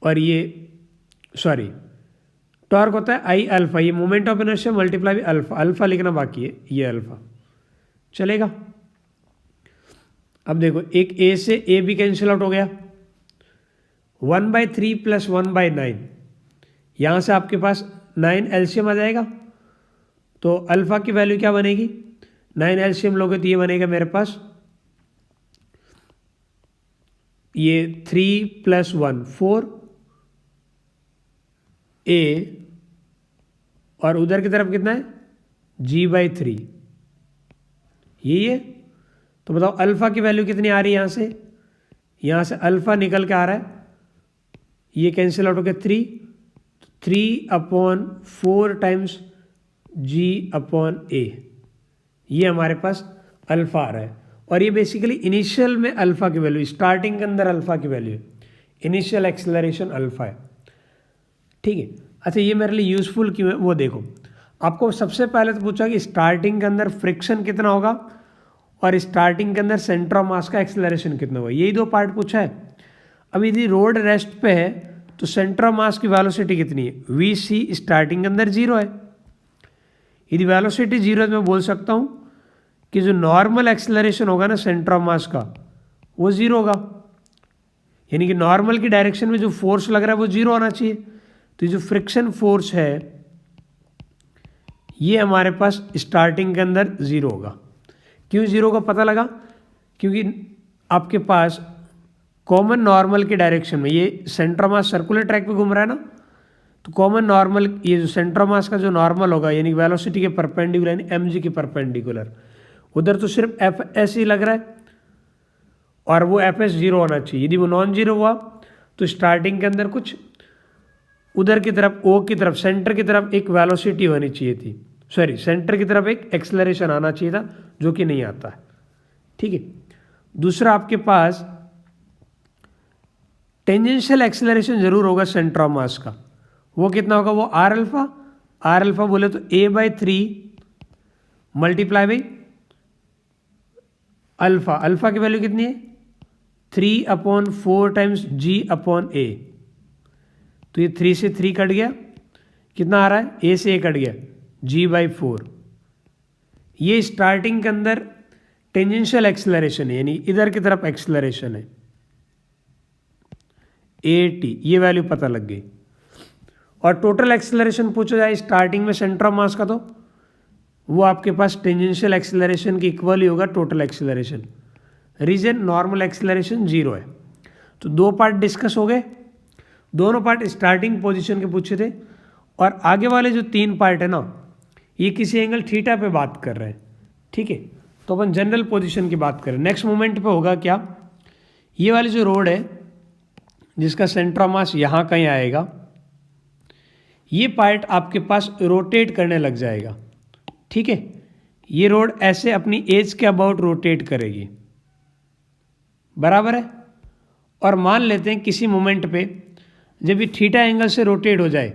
और ये सॉरी टॉर्क होता है आई अल्फा, ये moment of inertia multiply by alpha, alpha लिखना बाकी है, ये अल्फा चलेगा। अब देखो एक a से a भी कैंसिल आउट हो गया, 1/3 प्लस 1/9, यहाँ से आपके पास 9 एलसीएम आ जाएगा, तो अल्फा की वैल्यू क्या बनेगी, 9 एलसीएम लोगे तो ये बनेगा मेरे पास ये 3 + 1 4 a, और उधर की तरफ कितना है g/3, यही है। तो बताओ अल्फा की वैल्यू कितनी आ रही है, यहाँ से अल्फा निकल के आ रहा है, ये कैंसिल आउट हो गया 3/4 टाइम्स g/a, ये हमारे पास अल्फा आ रहा है। और ये बेसिकली इनिशियल में अल्फा की वैल्यू, स्टार्टिंग के अंदर अल्फा की वैल्यू, इनिशियल एक्सेलरेशन अल्फा है, ठीक है। अच्छा ये मेरे लिए यूज़फुल क्यों है वो देखो, आपको सबसे पहले तो पूछा कि स्टार्टिंग के अंदर फ्रिक्शन कितना होगा और स्टार्टिंग के अंदर सेंटर ऑफ मास का एक्सेलरेशन कितना होगा, यही दो पार्ट पूछा है। अब यदि रोड रेस्ट पे है तो सेंटर ऑफ मास की वेलोसिटी कितनी है, vc स्टार्टिंग के अंदर 0 है। यदि वेलोसिटी 0 है तो मैं बोल सकता हूँ कि जो नॉर्मल एक्सेलरेशन होगा ना सेंटर ऑफ मास का वो 0 होगा, यानी कि नॉर्मल की डायरेक्शन में जो फोर्स लग रहा है वो 0 होना चाहिए। तो जो फ्रिक्शन फोर्स है ये हमारे पास स्टार्टिंग के अंदर 0 होगा। क्यों 0 का पता लगा, क्योंकि आपके पास कॉमन नॉर्मल की डायरेक्शन में, ये centre of mass circular track पे घूम रहा है ना, तो कॉमन नॉर्मल ये जो सेंटर ऑफ मास का जो नॉर्मल होगा यानी वेलोसिटी के परपेंडिकुलर यानी mg के परपेंडिकुलर, उधर तो सिर्फ fs ही लग रहा है और वो fs 0 होना चाहिए। यदि वो नॉन जीरो हुआ तो स्टार्टिंग के अंदर कुछ उधर की तरफ O की तरफ सेंटर की तरफ एक वेलोसिटी होनी चाहिए थी, सॉरी सेंटर की तरफ एक एक्सेलरेशन आना चाहिए था जो कि नहीं आता है, ठीक है। दूसरा आपके पास टेंजेंशियल एक्सेलरेशन जरूर होगा सेंटर ऑफ मास का, वो कितना होगा, वो आर अल्फा बोले तो a/3 multiply by alpha, alpha की वैल्यू कितनी है 3/4 टाइम्स g/a, तो ये 3 से 3 कट गया, कितना आ रहा है a से a कट गया g/4। ये स्टार्टिंग के अंदर टेंजेंशियल एक्सेलरेशन है यानी इधर की तरफ एक्सेलरेशन है at, ये वैल्यू पता लग गई। और टोटल एक्सेलरेशन पूछा जाए स्टार्टिंग में सेंटर ऑफ मास का, तो वो आपके पास टेंजेंशियल एक्सेलरेशन की इक्वल ही होगा total acceleration, reason normal acceleration 0 है। तो दो पार्ट डिस्कस हो गए, दोनों पार्ट स्टार्टिंग पोजीशन के पूछे थे, और आगे वाले जो 3 पार्ट है ना ये किसी एंगल थीटा पे बात कर रहे हैं, ठीक है। तो अपन जनरल पोजीशन की बात करें, नेक्स्ट मोमेंट पे होगा क्या, ये वाली जो रोड है जिसका सेंटर ऑफ मास यहाँ कहीं आएगा, ये पार्ट आपके पास रोटेट करने लग जाएगा, ठीक है। ये रोड ऐसे अपनी एज के अबाउट रोटेट करेगी, बराबर है। और मान लेते हैं किसी मोमेंट पे जब ये थीटा एंगल से रोटेट हो जाए,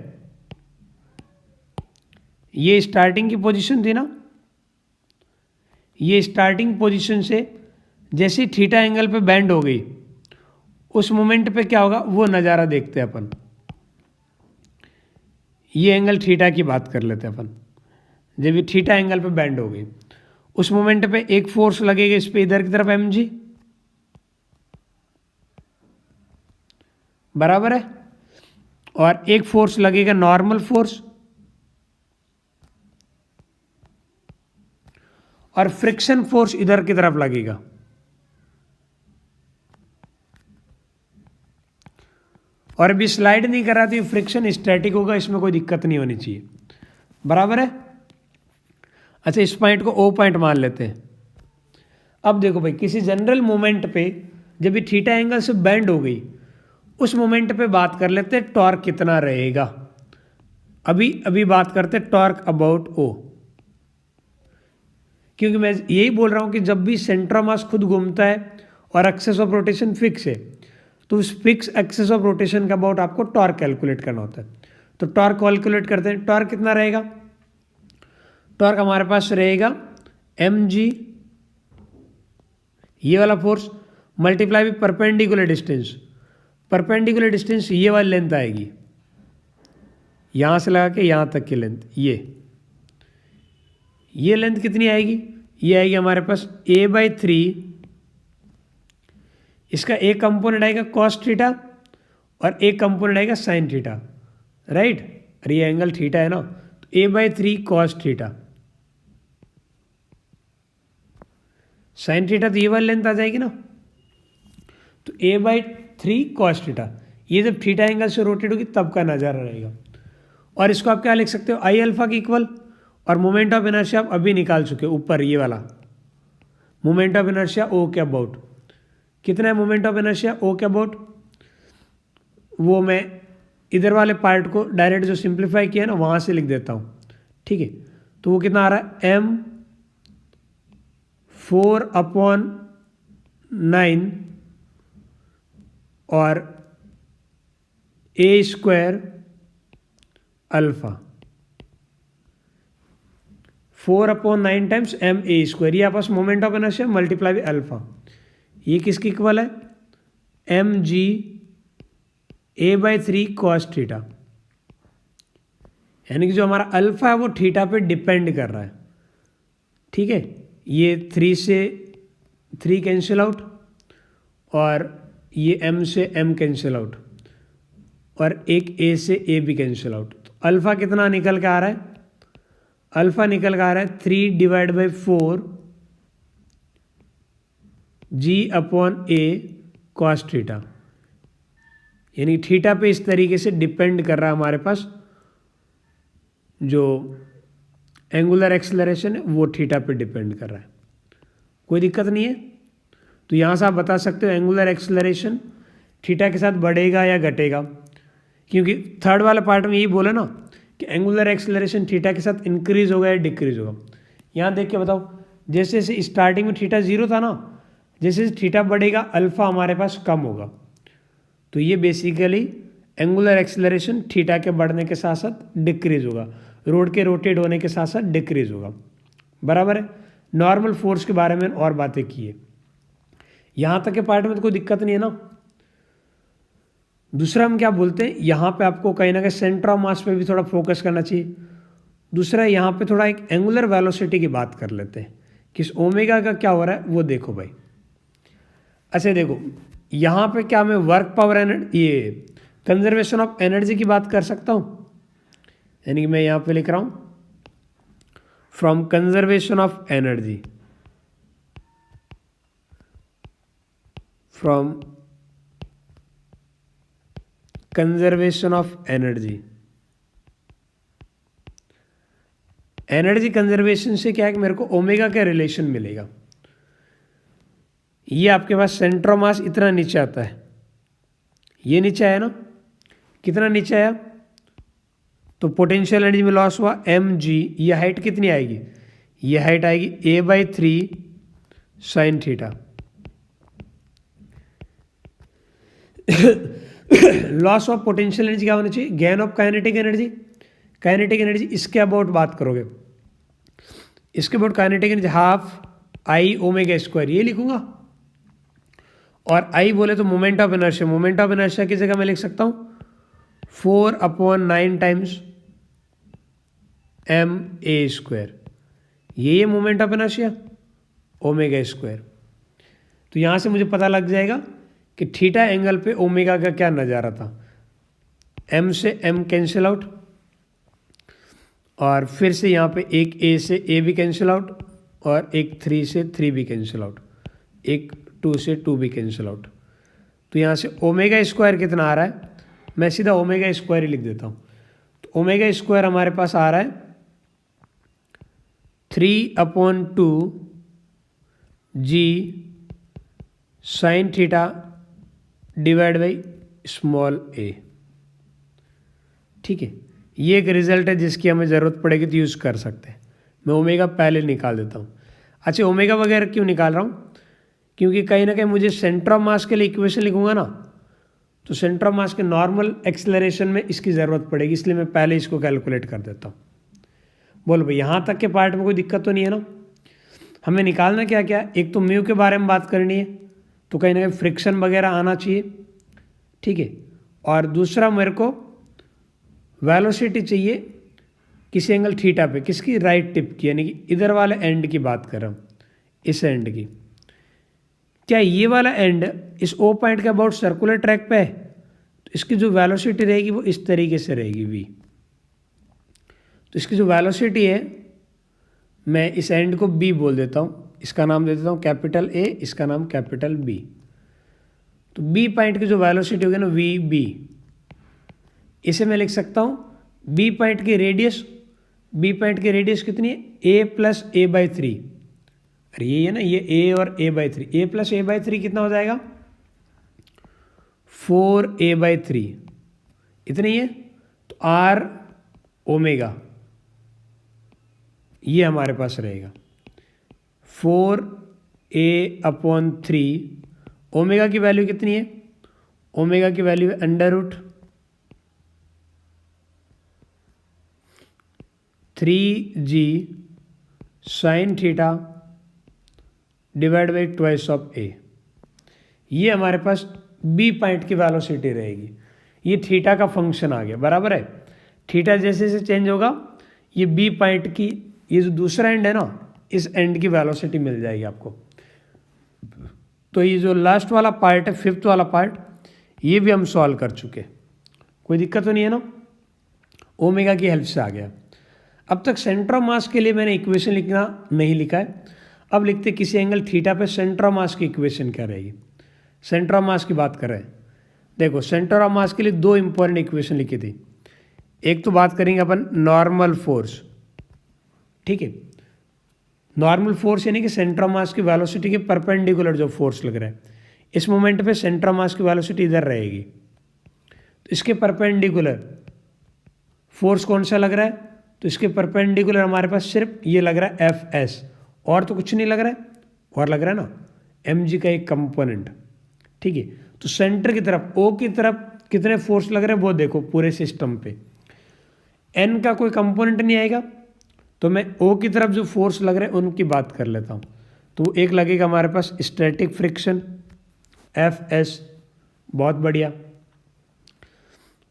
ये स्टार्टिंग की पोजीशन थी ना, ये स्टार्टिंग पोजीशन से जैसे थीटा एंगल पे बैंड हो गई, उस मोमेंट पे क्या होगा वो नज़ारा देखते हैं अपन। ये एंगल थीटा की बात कर लेते हैं अपन, जब ये थीटा एंगल पे बैंड हो गई उस मोमेंट पे एक फोर्स लगेगा इस पे इधर की तरफ mg, बराबर है, और एक फोर्स लगेगा नॉर्मल फोर्स, और फ्रिक्शन फोर्स इधर की तरफ लगेगा। और अभी स्लाइड नहीं कर रहा तो ये फ्रिक्शन स्टैटिक होगा, इसमें कोई दिक्कत नहीं होनी चाहिए। बराबर है। अच्छा, इस पॉइंट को ओ पॉइंट मान लेते हैं। अब देखो भाई, किसी जनरल मोमेंट पे जब ये थीटा एंगल से बेंड हो गई, उस मोमेंट पे बात कर लेते हैं टॉर्क कितना रहेगा। अभी बात करते हैं टॉर्क अबाउट ओ, क्योंकि मैं यही बोल रहा हूं कि जब भी सेंटर ऑफ मास खुद घूमता है और एक्सेस ऑफ रोटेशन फिक्स है, तो उस फिक्स एक्सेस ऑफ रोटेशन का अबाउट आपको टॉर्क कैलकुलेट करना होता है। तो टॉर्क कैलकुलेट करते हैं। टॉर्क कितना रहेगा? टॉर्क हमारे पास रहेगा mg, ये वाला force, multiply with perpendicular distance. Perpendicular distance ये वाली लेंथ आएगी, यहां से लगा के यहां तक की लेंथ, ये लेंथ कितनी आएगी? ये आएगी हमारे पास a/3। इसका एक कंपोनेंट आएगा कॉस थीटा और एक कंपोनेंट आएगा साइन थीटा, राइट। और ये एंगल थीटा है ना, तो a/3 cos theta, sine theta तो ये वाली लेंथ आ जाएगी ना, तो a/3 कॉस थीटा। ये जब थीटा एंगल से रोटेट होगी तब का नज़ारा रहेगा। और इसको आप क्या लिख सकते हो? आई अल्फा के इक्वल। और मोमेंट ऑफ इनर्शिया आप अभी निकाल चुके हो, ऊपर ये वाला मोमेंट ऑफ इनर्शिया ओ के अबाउट। कितना है मोमेंट ऑफ इनर्शिया ओ के अबाउट? वो मैं इधर वाले पार्ट को डायरेक्ट जो सिंप्लीफाई किया ना वहाँ से लिख देता हूँ, ठीक है। तो वो कितना आ रहा है? m/9 और a² अल्फा, 4/9 टाइम्स ma²। ये आपस moment of inertia multiply with alpha. ये किसकी इक्वल है? mg a/3 cos theta. यानी कि जो हमारा अल्फा है वो थीटा पे डिपेंड कर रहा है, ठीक है। ये 3 से 3 कैंसिल आउट और ये m से m कैंसिल आउट और एक a से a भी कैंसिल आउट। तो अल्फा कितना निकल के आ रहा है? अल्फा निकल के आ रहा है 3/4 g/a कॉस थीटा। यानी थीटा पे इस तरीके से डिपेंड कर रहा है हमारे पास जो एंगुलर एक्सेलरेशन है, वो थीटा पे डिपेंड कर रहा है। कोई दिक्कत नहीं है। तो यहाँ से आप बता सकते हो एंगुलर एक्सेलरेशन थीटा के साथ बढ़ेगा या घटेगा, क्योंकि थर्ड वाले पार्ट में यही बोला ना कि एंगुलर एक्सेलरेशन थीटा के साथ इंक्रीज होगा या डिक्रीज होगा। यहाँ देख के बताओ, जैसे जैसे स्टार्टिंग में थीटा 0 था ना, जैसे जैसे थीटा बढ़ेगा अल्फा हमारे पास कम होगा। तो ये बेसिकली एंगुलर एक्सेलरेशन थीटा के बढ़ने के साथ साथ डिक्रीज होगा, रोड के रोटेट होने के साथ साथ डिक्रीज होगा। बराबर है। नॉर्मल फोर्स के बारे में और बातें की है। यहाँ तक के पार्ट में तो कोई दिक्कत नहीं है ना। दूसरा हम क्या बोलते हैं, यहाँ पे आपको कहीं ना कहीं सेंटर ऑफ मास पे भी थोड़ा फोकस करना चाहिए। दूसरा यहाँ पे थोड़ा एक एंगुलर वेलोसिटी की बात कर लेते हैं, किस ओमेगा का क्या हो रहा है वो देखो भाई। अच्छा देखो, यहाँ पे क्या मैं वर्क पावर एनर्जी, ये कंजर्वेशन ऑफ एनर्जी की बात कर सकता हूँ। यानी कि मैं यहाँ पे लिख रहा हूँ from conservation of energy, from conservation of energy. Energy conservation से क्या है कि मेरे को ओमेगा का रिलेशन मिलेगा। ये आपके पास सेंटर ऑफ मास इतना नीचे आता है, ये नीचे आया ना, कितना नीचे आया, तो पोटेंशियल एनर्जी में लॉस हुआ mg। ये हाइट कितनी आएगी? ये हाइट आएगी a/3 sine theta. Loss of potential energy क्या होना चाहिए? Gain of kinetic energy. Kinetic energy इसके अबाउट बात करोगे, इसके about kinetic energy half I omega square, ये लिखूंगा। और आई बोले तो moment of inertia, moment of inertia की जगह मैं लिख सकता हूँ 4/9 टाइम्स ma²। ये moment of inertia omega square. तो यहाँ से मुझे पता लग जाएगा कि थीटा एंगल पे ओमेगा का क्या नज़ारा था। m से m कैंसिल आउट और फिर से यहाँ पे एक a से a भी कैंसिल आउट और एक 3 से 3 भी कैंसिल आउट, एक 2 से 2 भी कैंसिल आउट। तो यहाँ से ओमेगा स्क्वायर कितना आ रहा है? मैं सीधा ओमेगा स्क्वायर ही लिख देता हूँ। तो ओमेगा स्क्वायर हमारे पास आ रहा है 3/2 g sine theta divide by small a. ठीक है, ये एक रिजल्ट है जिसकी हमें ज़रूरत पड़ेगी तो यूज़ कर सकते हैं। मैं ओमेगा पहले निकाल देता हूँ। अच्छा, ओमेगा वगैरह क्यों निकाल रहा हूँ? क्योंकि कहीं ना कहीं मुझे सेंटर ऑफ मास के लिए इक्वेशन लिखूंगा ना, तो सेंटर ऑफ मास के नॉर्मल एक्सेलरेशन में इसकी ज़रूरत पड़ेगी, इसलिए मैं पहले इसको कैलकुलेट कर देता हूँ। बोलो भाई, यहाँ तक के पार्ट में कोई दिक्कत तो नहीं है ना? हमें निकालना क्या क्या? एक तो म्यू के बारे में बात करनी है, तो कहीं ना कहीं फ्रिक्शन वगैरह आना चाहिए। ठीक है, और दूसरा मेरे को वेलोसिटी चाहिए किसी एंगल थीटा पे, किसकी? राइट टिप की, यानी कि इधर वाले एंड की बात कर रहा हूँ, इस एंड की। क्या ये वाला एंड इस ओ पॉइंट के अबाउट सर्कुलर ट्रैक पे है? तो इसकी जो वेलोसिटी रहेगी वो इस तरीके से रहेगी v। तो इसकी जो वेलोसिटी है, मैं इस एंड को b बोल देता हूँ, इसका नाम दे देता हूँ कैपिटल A, इसका नाम कैपिटल B। तो b पॉइंट की जो वेलोसिटी होगी ना vb, इसे मैं लिख सकता हूँ b पॉइंट की रेडियस। b पॉइंट की रेडियस कितनी है? a plus a/3। अरे ये है ना, ये a और a/3, a प्लस a/3 कितना हो जाएगा? 4a/3, इतनी है। तो r ओमेगा ये हमारे पास रहेगा 4a/3। ओमेगा की वैल्यू कितनी है? ओमेगा की वैल्यू है √3g sign theta divide by twice of a। ये हमारे पास b पॉइंट की वेलोसिटी रहेगी। ये थीटा का फंक्शन आ गया, बराबर है। थीटा जैसे जैसे चेंज होगा, ये b पॉइंट की, ये जो दूसरा एंड है ना, इस एंड की वेलोसिटी मिल जाएगी आपको। तो ये जो लास्ट वाला पार्ट है, फिफ्थ वाला पार्ट, ये भी हम सॉल्व कर चुके, कोई दिक्कत तो नहीं है ना? ओमेगा की हेल्प से आ गया। अब तक सेंटर ऑफ मास के लिए मैंने इक्वेशन लिखना नहीं लिखा है। अब लिखते किसी एंगल थीटा पे सेंटर ऑफ मास की इक्वेशन क्या रहेगी। सेंटर ऑफ मास की बात कर रहे हैं। देखो, सेंटर ऑफ मास के लिए दो इंपॉर्टेंट इक्वेशन लिखी थी। एक तो बात करेंगे अपन नॉर्मल फोर्स। ठीक है, नॉर्मल फोर्स यानी कि सेंटर ऑफ मास की वेलोसिटी के परपेंडिकुलर जो फोर्स लग रहा है, इस मोमेंट पे सेंटर ऑफ मास की वेलोसिटी इधर रहेगी, तो इसके परपेंडिकुलर फोर्स कौन सा लग रहा है? तो इसके परपेंडिकुलर हमारे पास सिर्फ ये लग रहा है Fs, और तो कुछ नहीं लग रहा है। और लग रहा है ना mg का एक कंपोनेंट। ठीक है, तो सेंटर की तरफ O की तरफ कितने फोर्स लग रहे हैं वो देखो पूरे सिस्टम पे। n का कोई कंपोनेंट नहीं आएगा, तो मैं O की तरफ जो फोर्स लग रहे हैं उनकी बात कर लेता हूँ। तो एक लगेगा हमारे पास स्टैटिक फ्रिक्शन Fs, बहुत बढ़िया,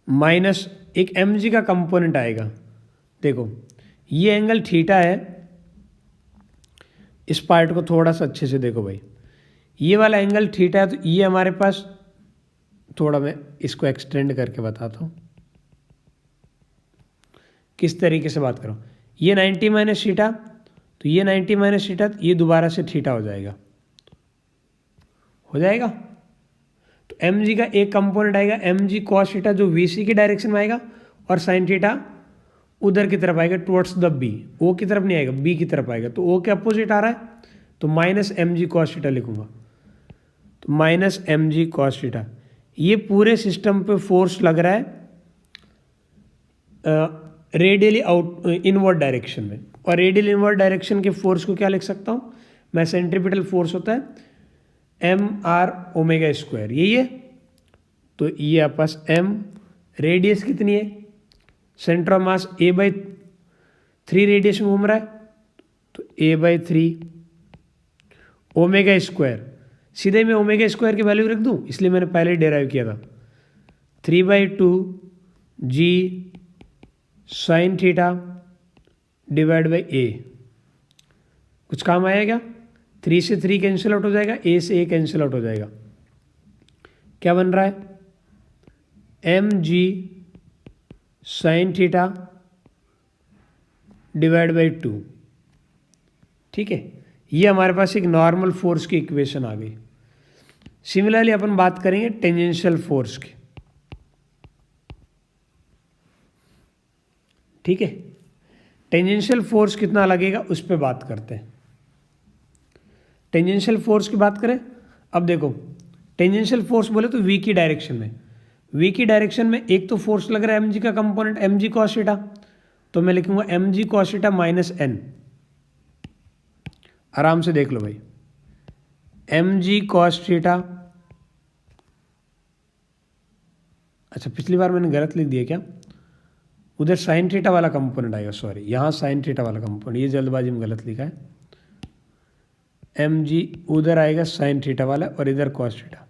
माइनस एक mg का कंपोनेंट आएगा। देखो ये एंगल थीटा है, इस पार्ट को थोड़ा सा अच्छे से देखो भाई, ये वाला एंगल थीटा है, तो ये हमारे पास, थोड़ा मैं इसको एक्सटेंड करके बताता हूँ किस तरीके से बात करूँ। ये 90 माइनस थीटा, तो ये 90 माइनस थीटा, ये दोबारा से थीटा हो जाएगा, हो जाएगा। तो mg का एक कंपोनेंट आएगा mg cos थीटा, जो vc की डायरेक्शन में आएगा, और साइन थीटा उधर की तरफ आएगा टुवर्ड्स द b, o की तरफ नहीं आएगा, b की तरफ आएगा। तो o के अपोजिट आ रहा है, तो माइनस mg cos थीटा लिखूंगा। तो माइनस mg cos थीटा, ये पूरे सिस्टम पे फोर्स लग रहा है रेडियली आउट इनवर्ड डायरेक्शन में। और रेडियल इनवर्ड डायरेक्शन के फोर्स को क्या लिख सकता हूँ मैं? सेंट्रीपिटल फोर्स होता है mr ओमेगा स्क्वायर, यही है। तो ये आपस m, रेडियस कितनी है? Centre of mass a/3 radius में घूम रहा है, तो a/3 ओमेगा स्क्वायर। सीधे मैं ओमेगा स्क्वायर की वैल्यू रख दूं, इसलिए मैंने पहले डेराइव किया था 3/2 g sign theta divide by a। कुछ काम आया क्या? 3 से 3 कैंसिल आउट हो जाएगा, a से a कैंसिल आउट हो जाएगा। क्या बन रहा है? mg sign theta divide by 2। ठीक है, ये हमारे पास एक नॉर्मल फोर्स की इक्वेशन आ गई। सिमिलरली अपन बात करेंगे टेंजेंशियल फोर्स की। ठीक है। टेंजेंशियल फोर्स कितना लगेगा उस पर बात करते हैं। टेंजेंशियल फोर्स की बात करें, अब देखो टेंजेंशियल फोर्स बोले तो वी की डायरेक्शन में, वी की डायरेक्शन में एक तो फोर्स लग रहा है एम जी का component m g cos theta, तो मैं लिखूंगा m g cos theta minus N. आराम से देख लो भाई, एम जी कॉस थीटा, अच्छा पिछली बार मैंने गलत लिख दिया क्या, उधर साइन थीटा वाला कंपोनेंट आएगा, सॉरी यहाँ साइन थीटा वाला कंपोनेंट, ये जल्दबाजी में गलत लिखा है, एम जी उधर आएगा साइन थीटा वाला और इधर cos theta,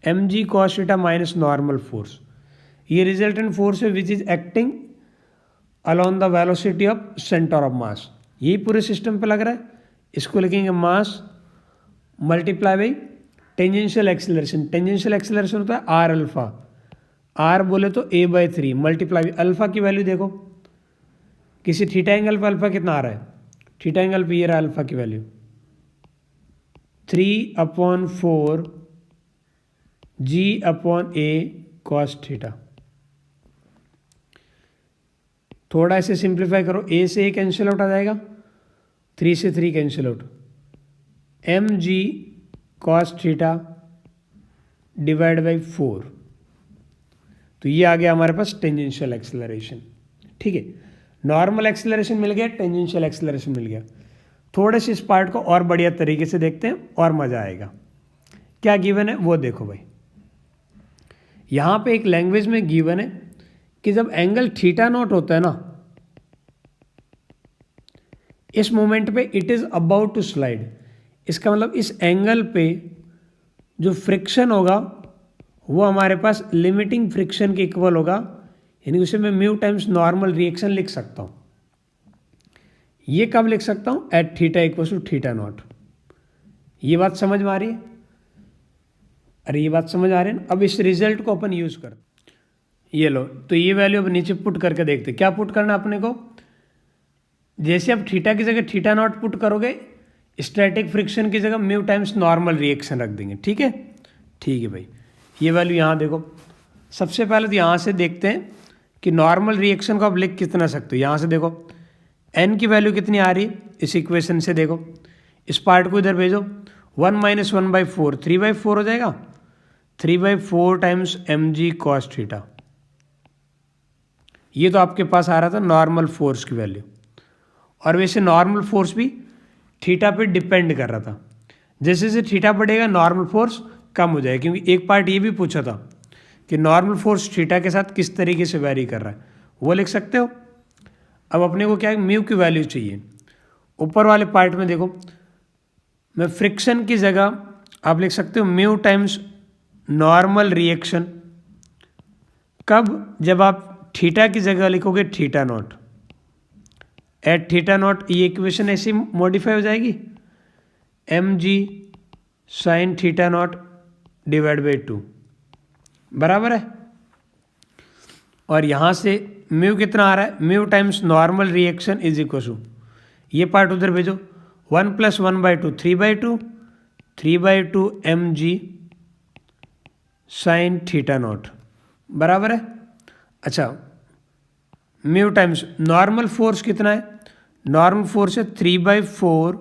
m g cos theta minus normal force, ये रिजल्टेंट फोर्स है which is acting along the velocity of centre of mass. यही पूरे सिस्टम पे लग रहा है, इसको लिखेंगे mass multiply by tangential acceleration. Tangential acceleration होता है आर अल्फा, आर बोले तो ए बाई 3 मल्टीप्लाई अल्फा की वैल्यू देखो, किसी थीटा एंगल पर अल्फा कितना आ रहा है, थीटा एंगल पे ये रहा अल्फा की वैल्यू 3/4 जी अपॉन ए कॉस थीटा। थोड़ा इसे सिंप्लीफाई करो, ए से ए कैंसिल आउट आ जाएगा, 3 से 3 cancel out, m g cos theta divide by 4, तो ये आ गया हमारे पास टेंजेंशियल एक्सेलरेशन। ठीक है, नॉर्मल एक्सेलरेशन मिल गया, टेंजेंशियल एक्सेलरेशन मिल गया। थोड़े से इस पार्ट को और बढ़िया तरीके से देखते हैं और मज़ा आएगा। क्या गिवन है वो देखो भाई, यहाँ पे एक लैंग्वेज में गिवन है कि जब एंगल थीटा नॉट होता है ना, इस मोमेंट पे it is about to slide, इसका मतलब इस एंगल पे जो फ्रिक्शन होगा वो हमारे पास लिमिटिंग फ्रिक्शन के इक्वल होगा, यानी उसे मैं म्यू टाइम्स नॉर्मल रिएक्शन लिख सकता हूँ। ये कब लिख सकता हूँ, at theta equal to theta naught. ये बात समझ में आ रही है, अरे ये बात समझ आ रही है ना। अब इस रिजल्ट को अपन यूज़ कर, ये लो, तो ये वैल्यू अब नीचे पुट करके देखते, क्या पुट करना अपने को, जैसे अब थीटा की जगह थीटा नॉट पुट करोगे, स्टैटिक फ्रिक्शन की जगह म्यू टाइम्स नॉर्मल रिएक्शन रख देंगे। ठीक है, ठीक है भाई, ये वैल्यू यहाँ देखो, सबसे पहले तो यहाँ से देखते हैं कि नॉर्मल रिएक्शन को आप लिख कितना सकते हो। यहाँ से देखो एन की वैल्यू कितनी आ रही है, इस इक्वेशन से देखो, इस पार्ट को इधर भेजो, 1 माइनस 1/4 3/4 हो जाएगा, 3/4 times m g cos theta. ये तो आपके पास आ रहा था नॉर्मल फोर्स की वैल्यू, और वैसे नॉर्मल फोर्स भी थीटा पे डिपेंड कर रहा था। जैसे जैसे थीटा बढ़ेगा नॉर्मल फोर्स कम हो जाएगा, क्योंकि एक पार्ट ये भी पूछा था कि नॉर्मल फोर्स थीटा के साथ किस तरीके से वैरी कर रहा है, वो लिख सकते हो। अब अपने को क्या है, म्यू की वैल्यू चाहिए। ऊपर वाले पार्ट में देखो, मैं फ्रिक्शन की जगह आप लिख सकते हो म्यू टाइम्स नॉर्मल रिएक्शन, कब, जब आप थीटा की जगह लिखोगे theta naught, at theta naught. ये इक्वेशन ऐसी मॉडिफाई हो जाएगी, m g sine theta naught divide by 2 बराबर है। और यहाँ से म्यू कितना आ रहा है, mu times normal reaction is equal to, ये पार्ट उधर भेजो, 1 + 1/2 3/2, 3/2 m g sine theta naught बराबर है। अच्छा, म्यू टाइम्स नॉर्मल फोर्स कितना है, नॉर्मल फोर्स है 3/4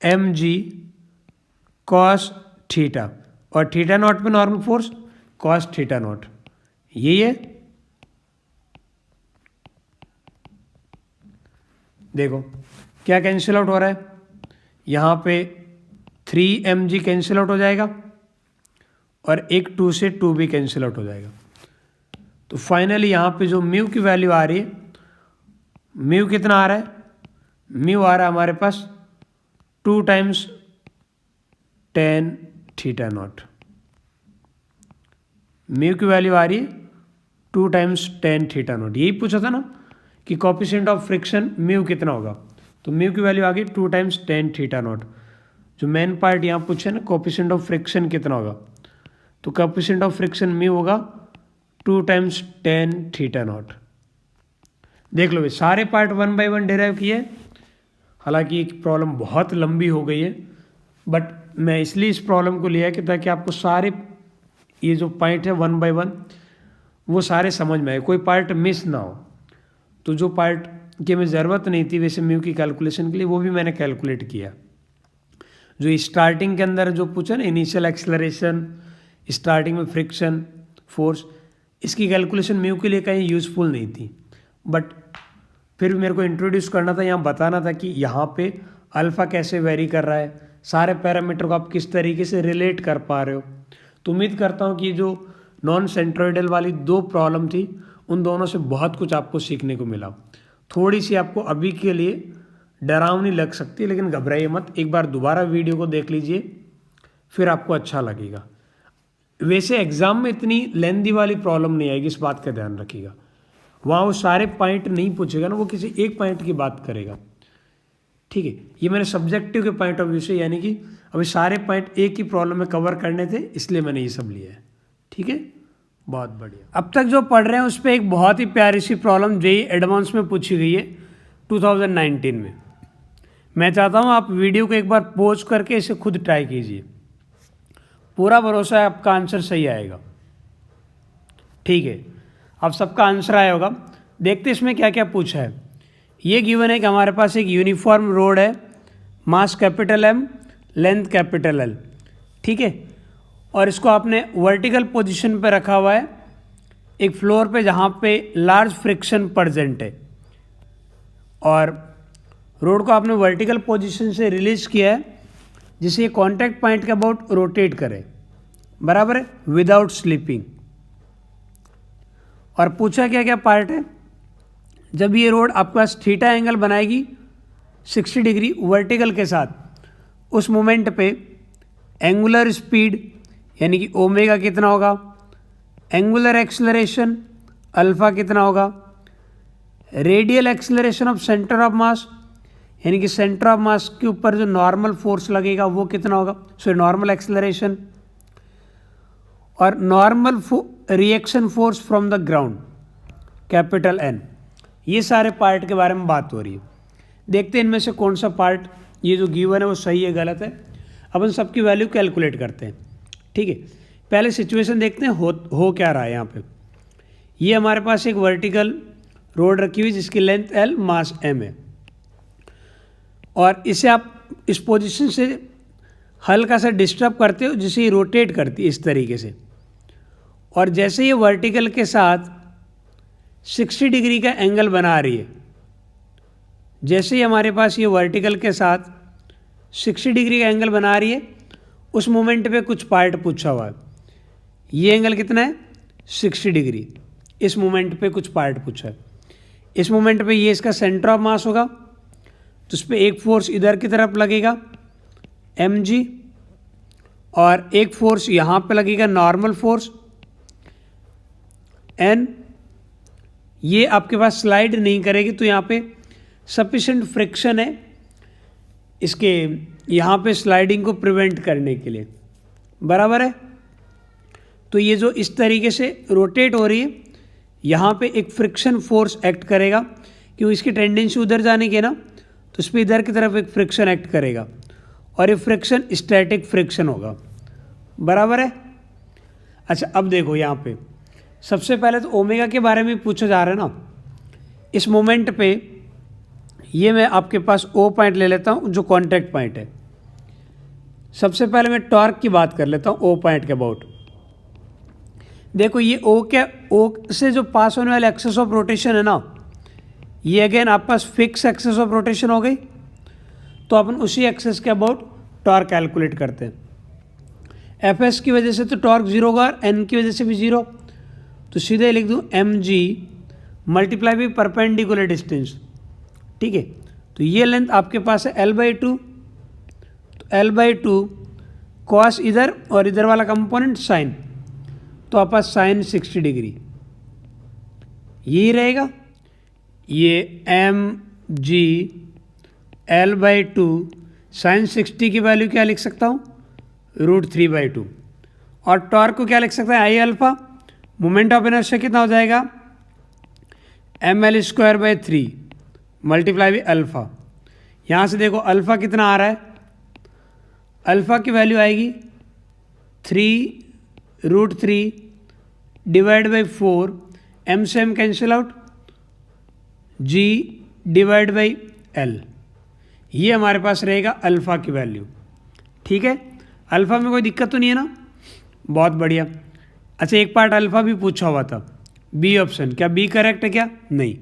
एम जी कॉस थीटा, और थीटा नॉट पे normal force cos theta naught, यही है। देखो क्या कैंसिल आउट हो रहा है, यहाँ पे 3mg कैंसिल आउट हो जाएगा, और एक 2 से 2 भी कैंसिल आउट हो जाएगा। तो फाइनली यहाँ पे जो म्यू की वैल्यू आ रही है, म्यू कितना आ रहा है, म्यू आ रहा है हमारे पास 2 times tan theta naught. Mu की वैल्यू आ रही है 2 टाइम्स tan थीटा नॉट। यही पूछा था ना कि कोएफिशिएंट ऑफ फ्रिक्शन म्यू कितना होगा, तो म्यू की वैल्यू आ गई 2 टाइम्स tan थीटा नॉट। जो मेन पार्ट यहाँ पूछे ना, कोएफिशिएंट ऑफ फ्रिक्शन कितना होगा, तो कोएफिशिएंट ऑफ फ्रिक्शन म्यू होगा 2 टाइम्स tan थीटा नॉट। देख लो, सारे पार्ट 1 बाय 1 डिराइव किए। हालांकि एक प्रॉब्लम बहुत लंबी हो गई है, बट मैं इसलिए इस प्रॉब्लम को लिया कि ताकि आपको सारे ये जो पॉइंट है 1 बाय 1 वो सारे समझ में आए, कोई पार्ट मिस ना हो। तो जो पार्ट की हमें ज़रूरत नहीं थी वैसे म्यू की कैलकुलेशन के लिए, वो भी मैंने कैलकुलेट किया। जो स्टार्टिंग के अंदर जो पूछा ना, इनिशियल एक्सेलरेशन, स्टार्टिंग में फ्रिक्शन फोर्स, इसकी कैलकुलेशन म्यू के लिए कहीं यूज़फुल नहीं थी, बट फिर भी मेरे को इंट्रोड्यूस करना था, यहाँ बताना था कि यहाँ पे अल्फ़ा कैसे वेरी कर रहा है, सारे पैरामीटर को आप किस तरीके से रिलेट कर पा रहे हो। तो उम्मीद करता हूँ कि जो नॉन सेंट्रोइडल वाली 2 प्रॉब्लम थी उन दोनों से बहुत कुछ आपको सीखने को मिला। थोड़ी सी आपको अभी के लिए डरावनी लग सकती है, लेकिन घबराइए मत, एक बार दोबारा वीडियो को देख लीजिए, फिर आपको अच्छा लगेगा। वैसे एग्ज़ाम में इतनी लेंदी वाली प्रॉब्लम नहीं आएगी, इस बात का ध्यान रखिएगा। वहाँ वो सारे पॉइंट नहीं पूछेगा ना, वो किसी एक पॉइंट की बात करेगा, ठीक है। ये मैंने सब्जेक्टिव के पॉइंट ऑफ व्यू से, यानी कि अभी सारे पॉइंट एक ही प्रॉब्लम में कवर करने थे, इसलिए मैंने ये सब लिया है, ठीक है। बहुत बढ़िया। अब तक जो पढ़ रहे हैं उस पर एक बहुत ही प्यारी सी प्रॉब्लम जेईई एडवांस में पूछी गई है 2019 में। मैं चाहता हूँ आप वीडियो को एक बार पॉज करके इसे खुद ट्राई कीजिए, पूरा भरोसा है आपका आंसर सही आएगा, ठीक है। अब सबका आंसर आया होगा। देखते इसमें क्या क्या पूछा है। ये गिवन है कि हमारे पास एक यूनिफॉर्म रोड है, mass capital M, length capital L, ठीक है, और इसको आपने वर्टिकल पोजीशन पे रखा हुआ है एक फ्लोर पे जहाँ पे लार्ज फ्रिक्शन प्रेजेंट है, और रोड को आपने वर्टिकल पोजीशन से रिलीज किया है जिसे ये कॉन्टैक्ट पॉइंट के अबाउट रोटेट करे, बराबर है, विदाउट स्लिपिंग। और पूछा क्या क्या पार्ट है। जब ये रोड आपके पास थीटा एंगल बनाएगी 60 डिग्री वर्टिकल के साथ, उस मोमेंट पे एंगुलर स्पीड यानी कि ओमेगा कितना होगा, एंगुलर एक्सेलरेशन अल्फा कितना होगा, radial acceleration of centre of मास यानी कि सेंटर ऑफ मास के ऊपर जो नॉर्मल फोर्स लगेगा वो कितना होगा, सो नॉर्मल एक्सेलरेशन, और normal reaction force from the ground capital N. ये सारे पार्ट के बारे में बात हो रही है। देखते हैं इनमें से कौन सा पार्ट ये जो गिवन है वो सही है गलत है। अब इन सबकी वैल्यू कैलकुलेट करते हैं, ठीक है। पहले सिचुएशन देखते हैं हो क्या रहा है यहाँ पे। ये हमारे पास एक वर्टिकल रोड रखी हुई जिसकी लेंथ एल, मास एम है, और इसे आप इस पोजीशन से हल्का सा डिस्टर्ब करते हो जिसे ये रोटेट करती है इस तरीके से, और जैसे ये वर्टिकल के साथ 60 डिग्री का एंगल बना रही है, जैसे ही हमारे पास ये वर्टिकल के साथ 60 डिग्री का एंगल बना रही है, उस मोमेंट पे कुछ पार्ट पूछा हुआ है। ये एंगल कितना है 60 डिग्री, इस मोमेंट पे कुछ पार्ट पूछा है। इस मोमेंट पे ये इसका सेंटर ऑफ मास होगा, तो उस पर एक फोर्स इधर की तरफ लगेगा mg, और एक फोर्स यहाँ पे लगेगा नॉर्मल फोर्स n। ये आपके पास स्लाइड नहीं करेगी तो यहाँ पे सफिशेंट फ्रिक्शन है इसके यहाँ पे स्लाइडिंग को प्रिवेंट करने के लिए, बराबर है। तो ये जो इस तरीके से रोटेट हो रही है, यहाँ पे एक फ्रिक्शन फोर्स एक्ट करेगा, क्योंकि इसकी टेंडेंसी उधर जाने की है ना, तो इस पर इधर की तरफ एक फ्रिक्शन एक्ट करेगा, और ये फ्रिक्शन स्टैटिक फ्रिक्शन होगा, बराबर है। अच्छा अब देखो यहाँ पे सबसे पहले तो ओमेगा के बारे में पूछा जा रहा है ना। इस मोमेंट पे ये मैं आपके पास ओ पॉइंट ले लेता हूँ जो कॉन्टैक्ट पॉइंट है। सबसे पहले मैं टॉर्क की बात कर लेता हूँ ओ पॉइंट के अबाउट। देखो ये ओ से जो पास होने वाले एक्सेस ऑफ रोटेशन है ना, ये अगेन आपके पास फिक्स एक्सेस ऑफ रोटेशन हो गई, तो अपन उसी एक्सेस के अबाउट टॉर्क कैलकुलेट करते हैं। एफ एस की वजह से तो टॉर्क जीरो होगा, एन की वजह से भी जीरो, तो सीधे लिख दूँ m g multiply by perpendicular distance, ठीक है। तो ये लेंथ आपके पास है L/2, तो L/2 कॉस इधर और इधर वाला कंपोनेंट साइन, तो आपका साइन 60 डिग्री यही रहेगा। ये mg L/2 साइन 60 की वैल्यू क्या लिख सकता हूँ, √3/2, और टॉर्क को क्या लिख सकता है I alpha, moment of inertia कितना हो जाएगा mL²/3 मल्टीप्लाई बाई अल्फ़ा। यहाँ से देखो अल्फ़ा कितना आ रहा है, अल्फ़ा की वैल्यू आएगी 3√3 डिवाइड बाई 4, एम से m cancel out g divide by L, ये हमारे पास रहेगा अल्फ़ा की वैल्यू। ठीक है, अल्फ़ा में कोई दिक्कत तो नहीं है ना? बहुत बढ़िया। अच्छा, एक पार्ट अल्फ़ा भी पूछा हुआ था, बी ऑप्शन, क्या बी करेक्ट है क्या? नहीं,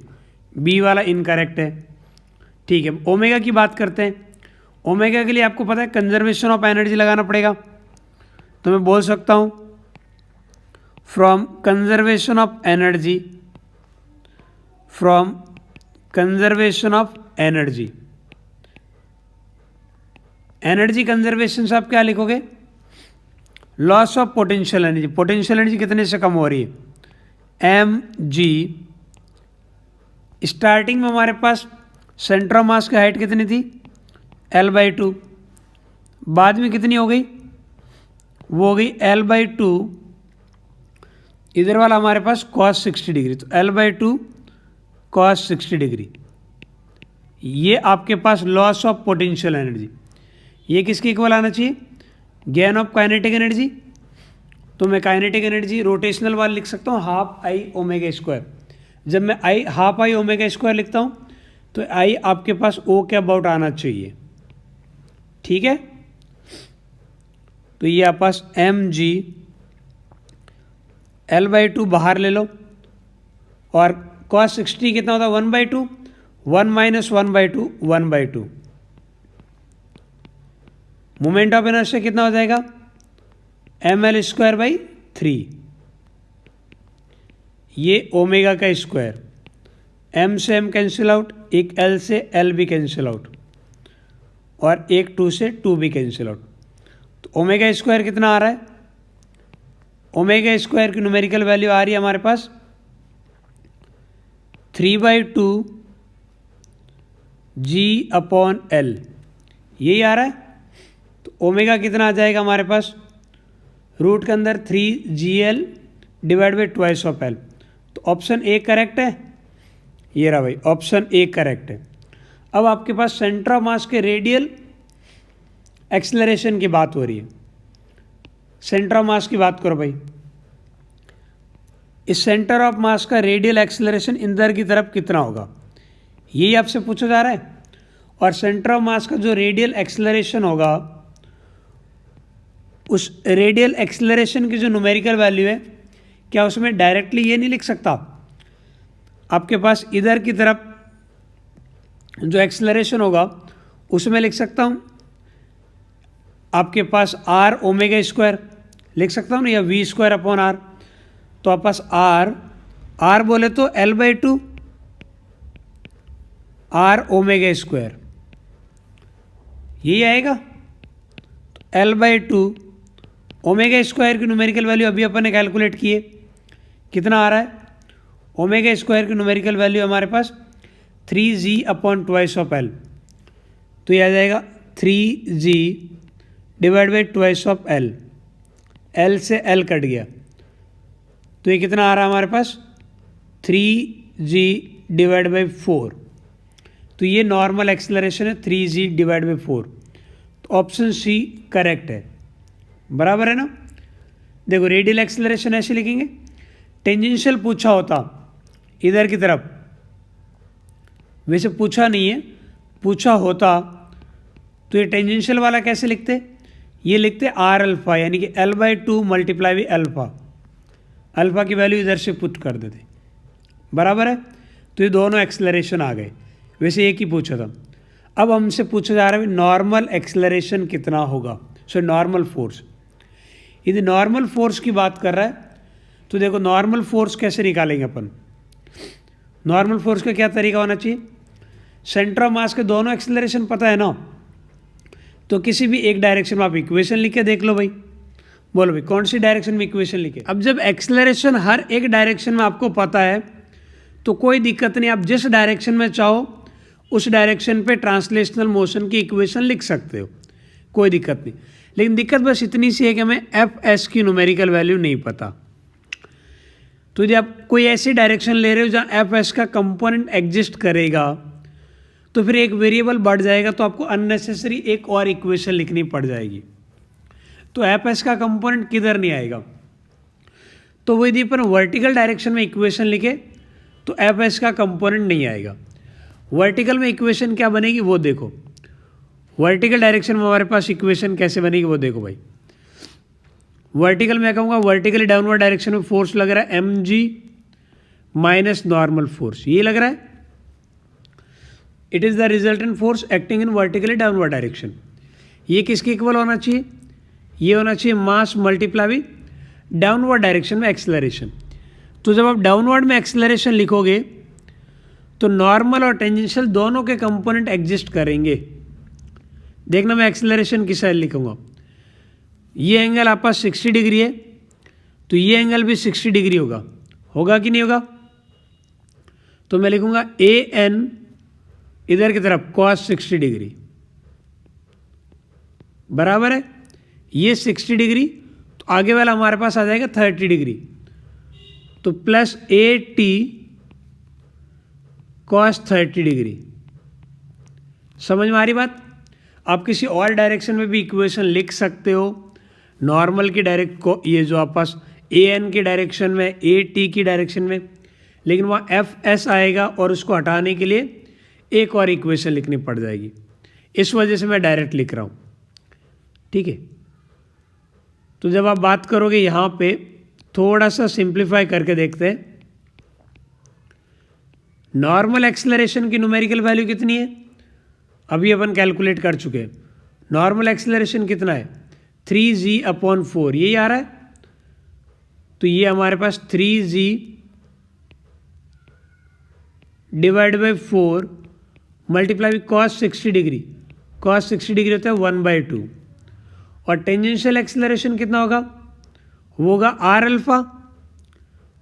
बी वाला इनकरेक्ट है। ठीक है, ओमेगा की बात करते हैं। ओमेगा के लिए आपको पता है कंजर्वेशन ऑफ एनर्जी लगाना पड़ेगा, तो मैं बोल सकता हूँ from conservation of energy, from conservation of energy, energy conservation से आप क्या लिखोगे? Loss of potential energy. Potential energy कितने से कम हो रही है? एम जी। स्टार्टिंग में हमारे पास सेंटर ऑफ मास की हाइट कितनी थी? L/2। बाद में कितनी हो गई? वो हो गई L/2, इधर वाला हमारे पास cos 60 डिग्री, तो L/2 cos 60 डिग्री। ये आपके पास लॉस ऑफ पोटेंशियल एनर्जी। ये किसके इक्वल आना चाहिए? Gain of kinetic energy. तो मैं काइनेटिक एनर्जी रोटेशनल वाला लिख सकता हूँ हाफ आई ओमेगा स्क्वायर। जब मैं आई हाफ आई ओमेगा स्क्वायर लिखता हूँ तो आई आपके पास ओ के अबाउट आना चाहिए। ठीक है, तो ये आप पास एम जी L/2 बाहर ले लो, और cos 60 कितना होता है? 1/2, 1 माइनस 1/2, 1/2। मोमेंट ऑफ इनर्शिया कितना हो जाएगा? mL²/3। ये ओमेगा का स्क्वायर, m से m कैंसिल आउट, एक l से l भी कैंसिल आउट, और एक 2 से 2 भी कैंसिल आउट। तो ओमेगा स्क्वायर कितना आ रहा है? ओमेगा स्क्वायर की न्यूमेरिकल वैल्यू आ रही है हमारे पास 3/2 G/L, यही आ रहा है। तो ओमेगा कितना आ जाएगा हमारे पास? रूट के अंदर 3GL divide by twice of L। तो ऑप्शन ए करेक्ट है। ये रहा भाई, ऑप्शन ए करेक्ट है। अब आपके पास सेंटर ऑफ मास के रेडियल एक्सेलरेशन की बात हो रही है। सेंटर ऑफ मास की बात करो भाई। इस सेंटर ऑफ मास का रेडियल एक्सेलरेशन इंदर की तरफ कितना होगा, यही आपसे पूछा जा रहा है। और सेंटर ऑफ मास का जो रेडियल एक्सेलरेशन होगा, उस रेडियल एक्सेलरेशन की जो न्यूमेरिकल वैल्यू है, क्या उसमें डायरेक्टली ये नहीं लिख सकता? आपके पास इधर की तरफ जो एक्सेलरेशन होगा उसमें लिख सकता हूँ आपके पास आर ओमेगा स्क्वायर लिख सकता हूँ ना, या V²/R। तो आप पास आर बोले तो L/2 R ओमेगा स्क्वायर, यही आएगा। तो L/2 ओमेगा स्क्वायर की न्यूमेरिकल वैल्यू अभी अपन ने कैलकुलेट किए, कितना आ रहा है? ओमेगा स्क्वायर की न्यूमेरिकल वैल्यू हमारे पास 3G/2 ऑफ L। तो ये आ जाएगा 3G divide by twice of L। L से L कट गया, तो ये कितना आ रहा है हमारे पास? 3G divide by 4। तो ये नॉर्मल एक्सेलरेशन है 3G डिवाइड बाई 4। तो ऑप्शन सी करेक्ट है, बराबर है ना? देखो, रेडियल एक्सेलरेशन ऐसे लिखेंगे। टेंजेंशियल पूछा होता इधर की तरफ, वैसे पूछा नहीं है, पूछा होता तो ये टेंजेंशियल वाला कैसे लिखते? ये लिखते R∝, यानी कि L/2 multiply by alpha. Alpha की वैल्यू इधर से पुट कर देते, बराबर है। तो ये दोनों एक्सेलरेशन आ गए, वैसे एक ही पूछा था। अब हमसे पूछा जा रहा है नॉर्मल एक्सेलरेशन कितना होगा, सो नॉर्मल फोर्स। यदि नॉर्मल फोर्स की बात कर रहा है तो देखो, नॉर्मल फोर्स कैसे निकालेंगे अपन? नॉर्मल फोर्स का क्या तरीका होना चाहिए? सेंटर ऑफ मास के दोनों एक्सेलरेशन पता है ना, तो किसी भी एक डायरेक्शन में आप इक्वेशन लिख के देख लो भाई। बोलो भाई, कौन सी डायरेक्शन में इक्वेशन लिखे? अब जब एक्सेलरेशन हर एक डायरेक्शन में आपको पता है तो कोई दिक्कत नहीं, आप जिस डायरेक्शन में चाहो उस डायरेक्शन पे ट्रांसलेशनल मोशन की इक्वेशन लिख सकते हो, कोई दिक्कत नहीं। लेकिन दिक्कत बस इतनी सी है कि हमें Fs की न्यूमेरिकल वैल्यू नहीं पता। तो यदि आप कोई ऐसी डायरेक्शन ले रहे हो जहाँ Fs का कंपोनेंट एग्जिस्ट करेगा तो फिर एक वेरिएबल बढ़ जाएगा, तो आपको अननेसेसरी एक और इक्वेशन लिखनी पड़ जाएगी। तो Fs का कंपोनेंट किधर नहीं आएगा। तो वो यदि अपन वर्टिकल डायरेक्शन में इक्वेशन लिखे तो एफ एस का कंपोनेंट नहीं आएगा। वर्टिकल में इक्वेशन क्या बनेगी वो देखो, वर्टिकल डायरेक्शन में हमारे पास इक्वेशन कैसे बनेगी वो देखो भाई। वर्टिकल में कहूँगा वर्टिकली डाउनवर्ड डायरेक्शन में फोर्स लग रहा है m g minus normal force, ये लग रहा है। It is the resultant force acting in vertically downward direction. ये किसके इक्वल होना चाहिए, ये होना चाहिए mass multiply with downward direction में एक्सेलरेशन। तो जब आप डाउनवर्ड में एक्सेलरेशन लिखोगे तो नॉर्मल और टेंजेंशियल दोनों के कंपोनेंट एग्जिस्ट करेंगे। देखना मैं एक्सेलरेशन किस साइड लिखूंगा, ये एंगल आपका 60 डिग्री है तो ये एंगल भी 60 डिग्री होगा, होगा कि नहीं होगा। तो मैं लिखूंगा ए एन इधर की तरफ cos 60 डिग्री बराबर है ये 60 डिग्री, तो आगे वाला हमारे पास आ जाएगा 30 डिग्री, तो plus A T cos 30 degree. समझ में आ रही बात। आप किसी और डायरेक्शन में भी इक्वेशन लिख सकते हो, नॉर्मल की डायरेक्ट को, ये जो आप पास ए एन की डायरेक्शन में, ए टी की डायरेक्शन में, लेकिन वहाँ एफ एस आएगा और उसको हटाने के लिए एक और इक्वेशन लिखनी पड़ जाएगी, इस वजह से मैं डायरेक्ट लिख रहा हूँ, ठीक है। तो जब आप बात करोगे यहाँ पे थोड़ा सा सिंप्लीफाई करके देखते हैं। नॉर्मल एक्सेलरेशन की न्यूमेरिकल वैल्यू कितनी है, अभी अपन कैलकुलेट कर चुके हैं। नॉर्मल एक्सेलरेशन कितना है 3g/4, यही आ रहा है। तो ये हमारे पास 3g divide by 4 multiply with cos 60 degree, cos 60 degree होता है 1/2। और टेंजेंशियल एक्सेलरेशन कितना होगा, वो होगा आर अल्फा,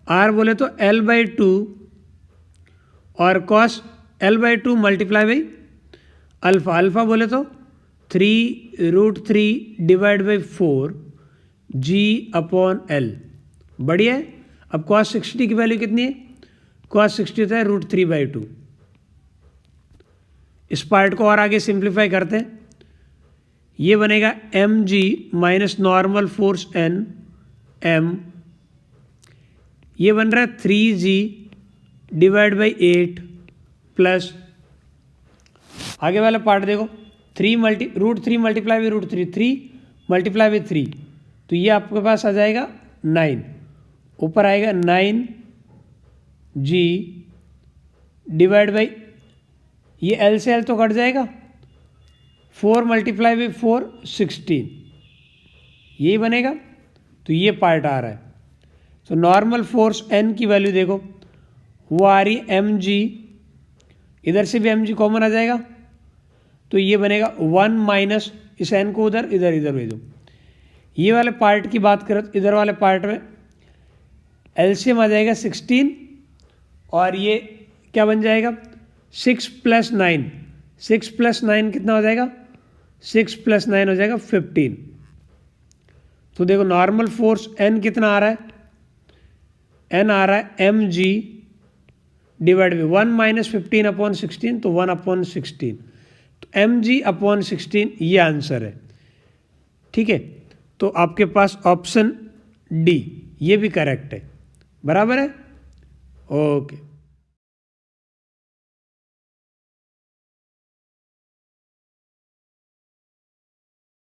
आर बोले तो l/2 और cos l/2 multiply by alpha, alpha बोले तो 3√3 डिवाइड बाई 4 g/l। बढ़िया है। अब cos 60 की वैल्यू कितनी है, cos 60 होता है √3/2। इस पार्ट को और आगे सिंप्लीफाई करते हैं, ये बनेगा m g minus normal force N m, ये बन रहा है 3g डिवाइड बाई 8 प्लस, आगे वाला पार्ट देखो √3 मल्टीप्लाई बाई √3, 3 मल्टीप्लाई बाई 3, तो ये आपके पास आ जाएगा 9, ऊपर आएगा 9g डिवाइड बाई, ये L से L तो कट जाएगा, 4 मल्टीप्लाई बाई 4 16, यही बनेगा। तो ये पार्ट आ रहा है। तो नॉर्मल फोर्स N की वैल्यू देखो, वो आ रही है mg, इधर से भी mg कॉमन आ जाएगा, तो ये बनेगा 1 माइनस इस n को उधर, इधर इधर भेजो। ये वाले पार्ट की बात करें तो इधर वाले पार्ट में एलसीएम आ जाएगा 16 और ये क्या बन जाएगा 6 + 9, 6 + 9 कितना हो जाएगा, 6 + 9 हो जाएगा 15। तो देखो नॉर्मल फोर्स n कितना आ रहा है, n आ रहा है mg डिवाइड बाई 1 माइनस 15/16, तो 1/16, तो mg/16 ये आंसर है, ठीक है। तो आपके पास ऑप्शन डी ये भी करेक्ट है, बराबर है, ओके।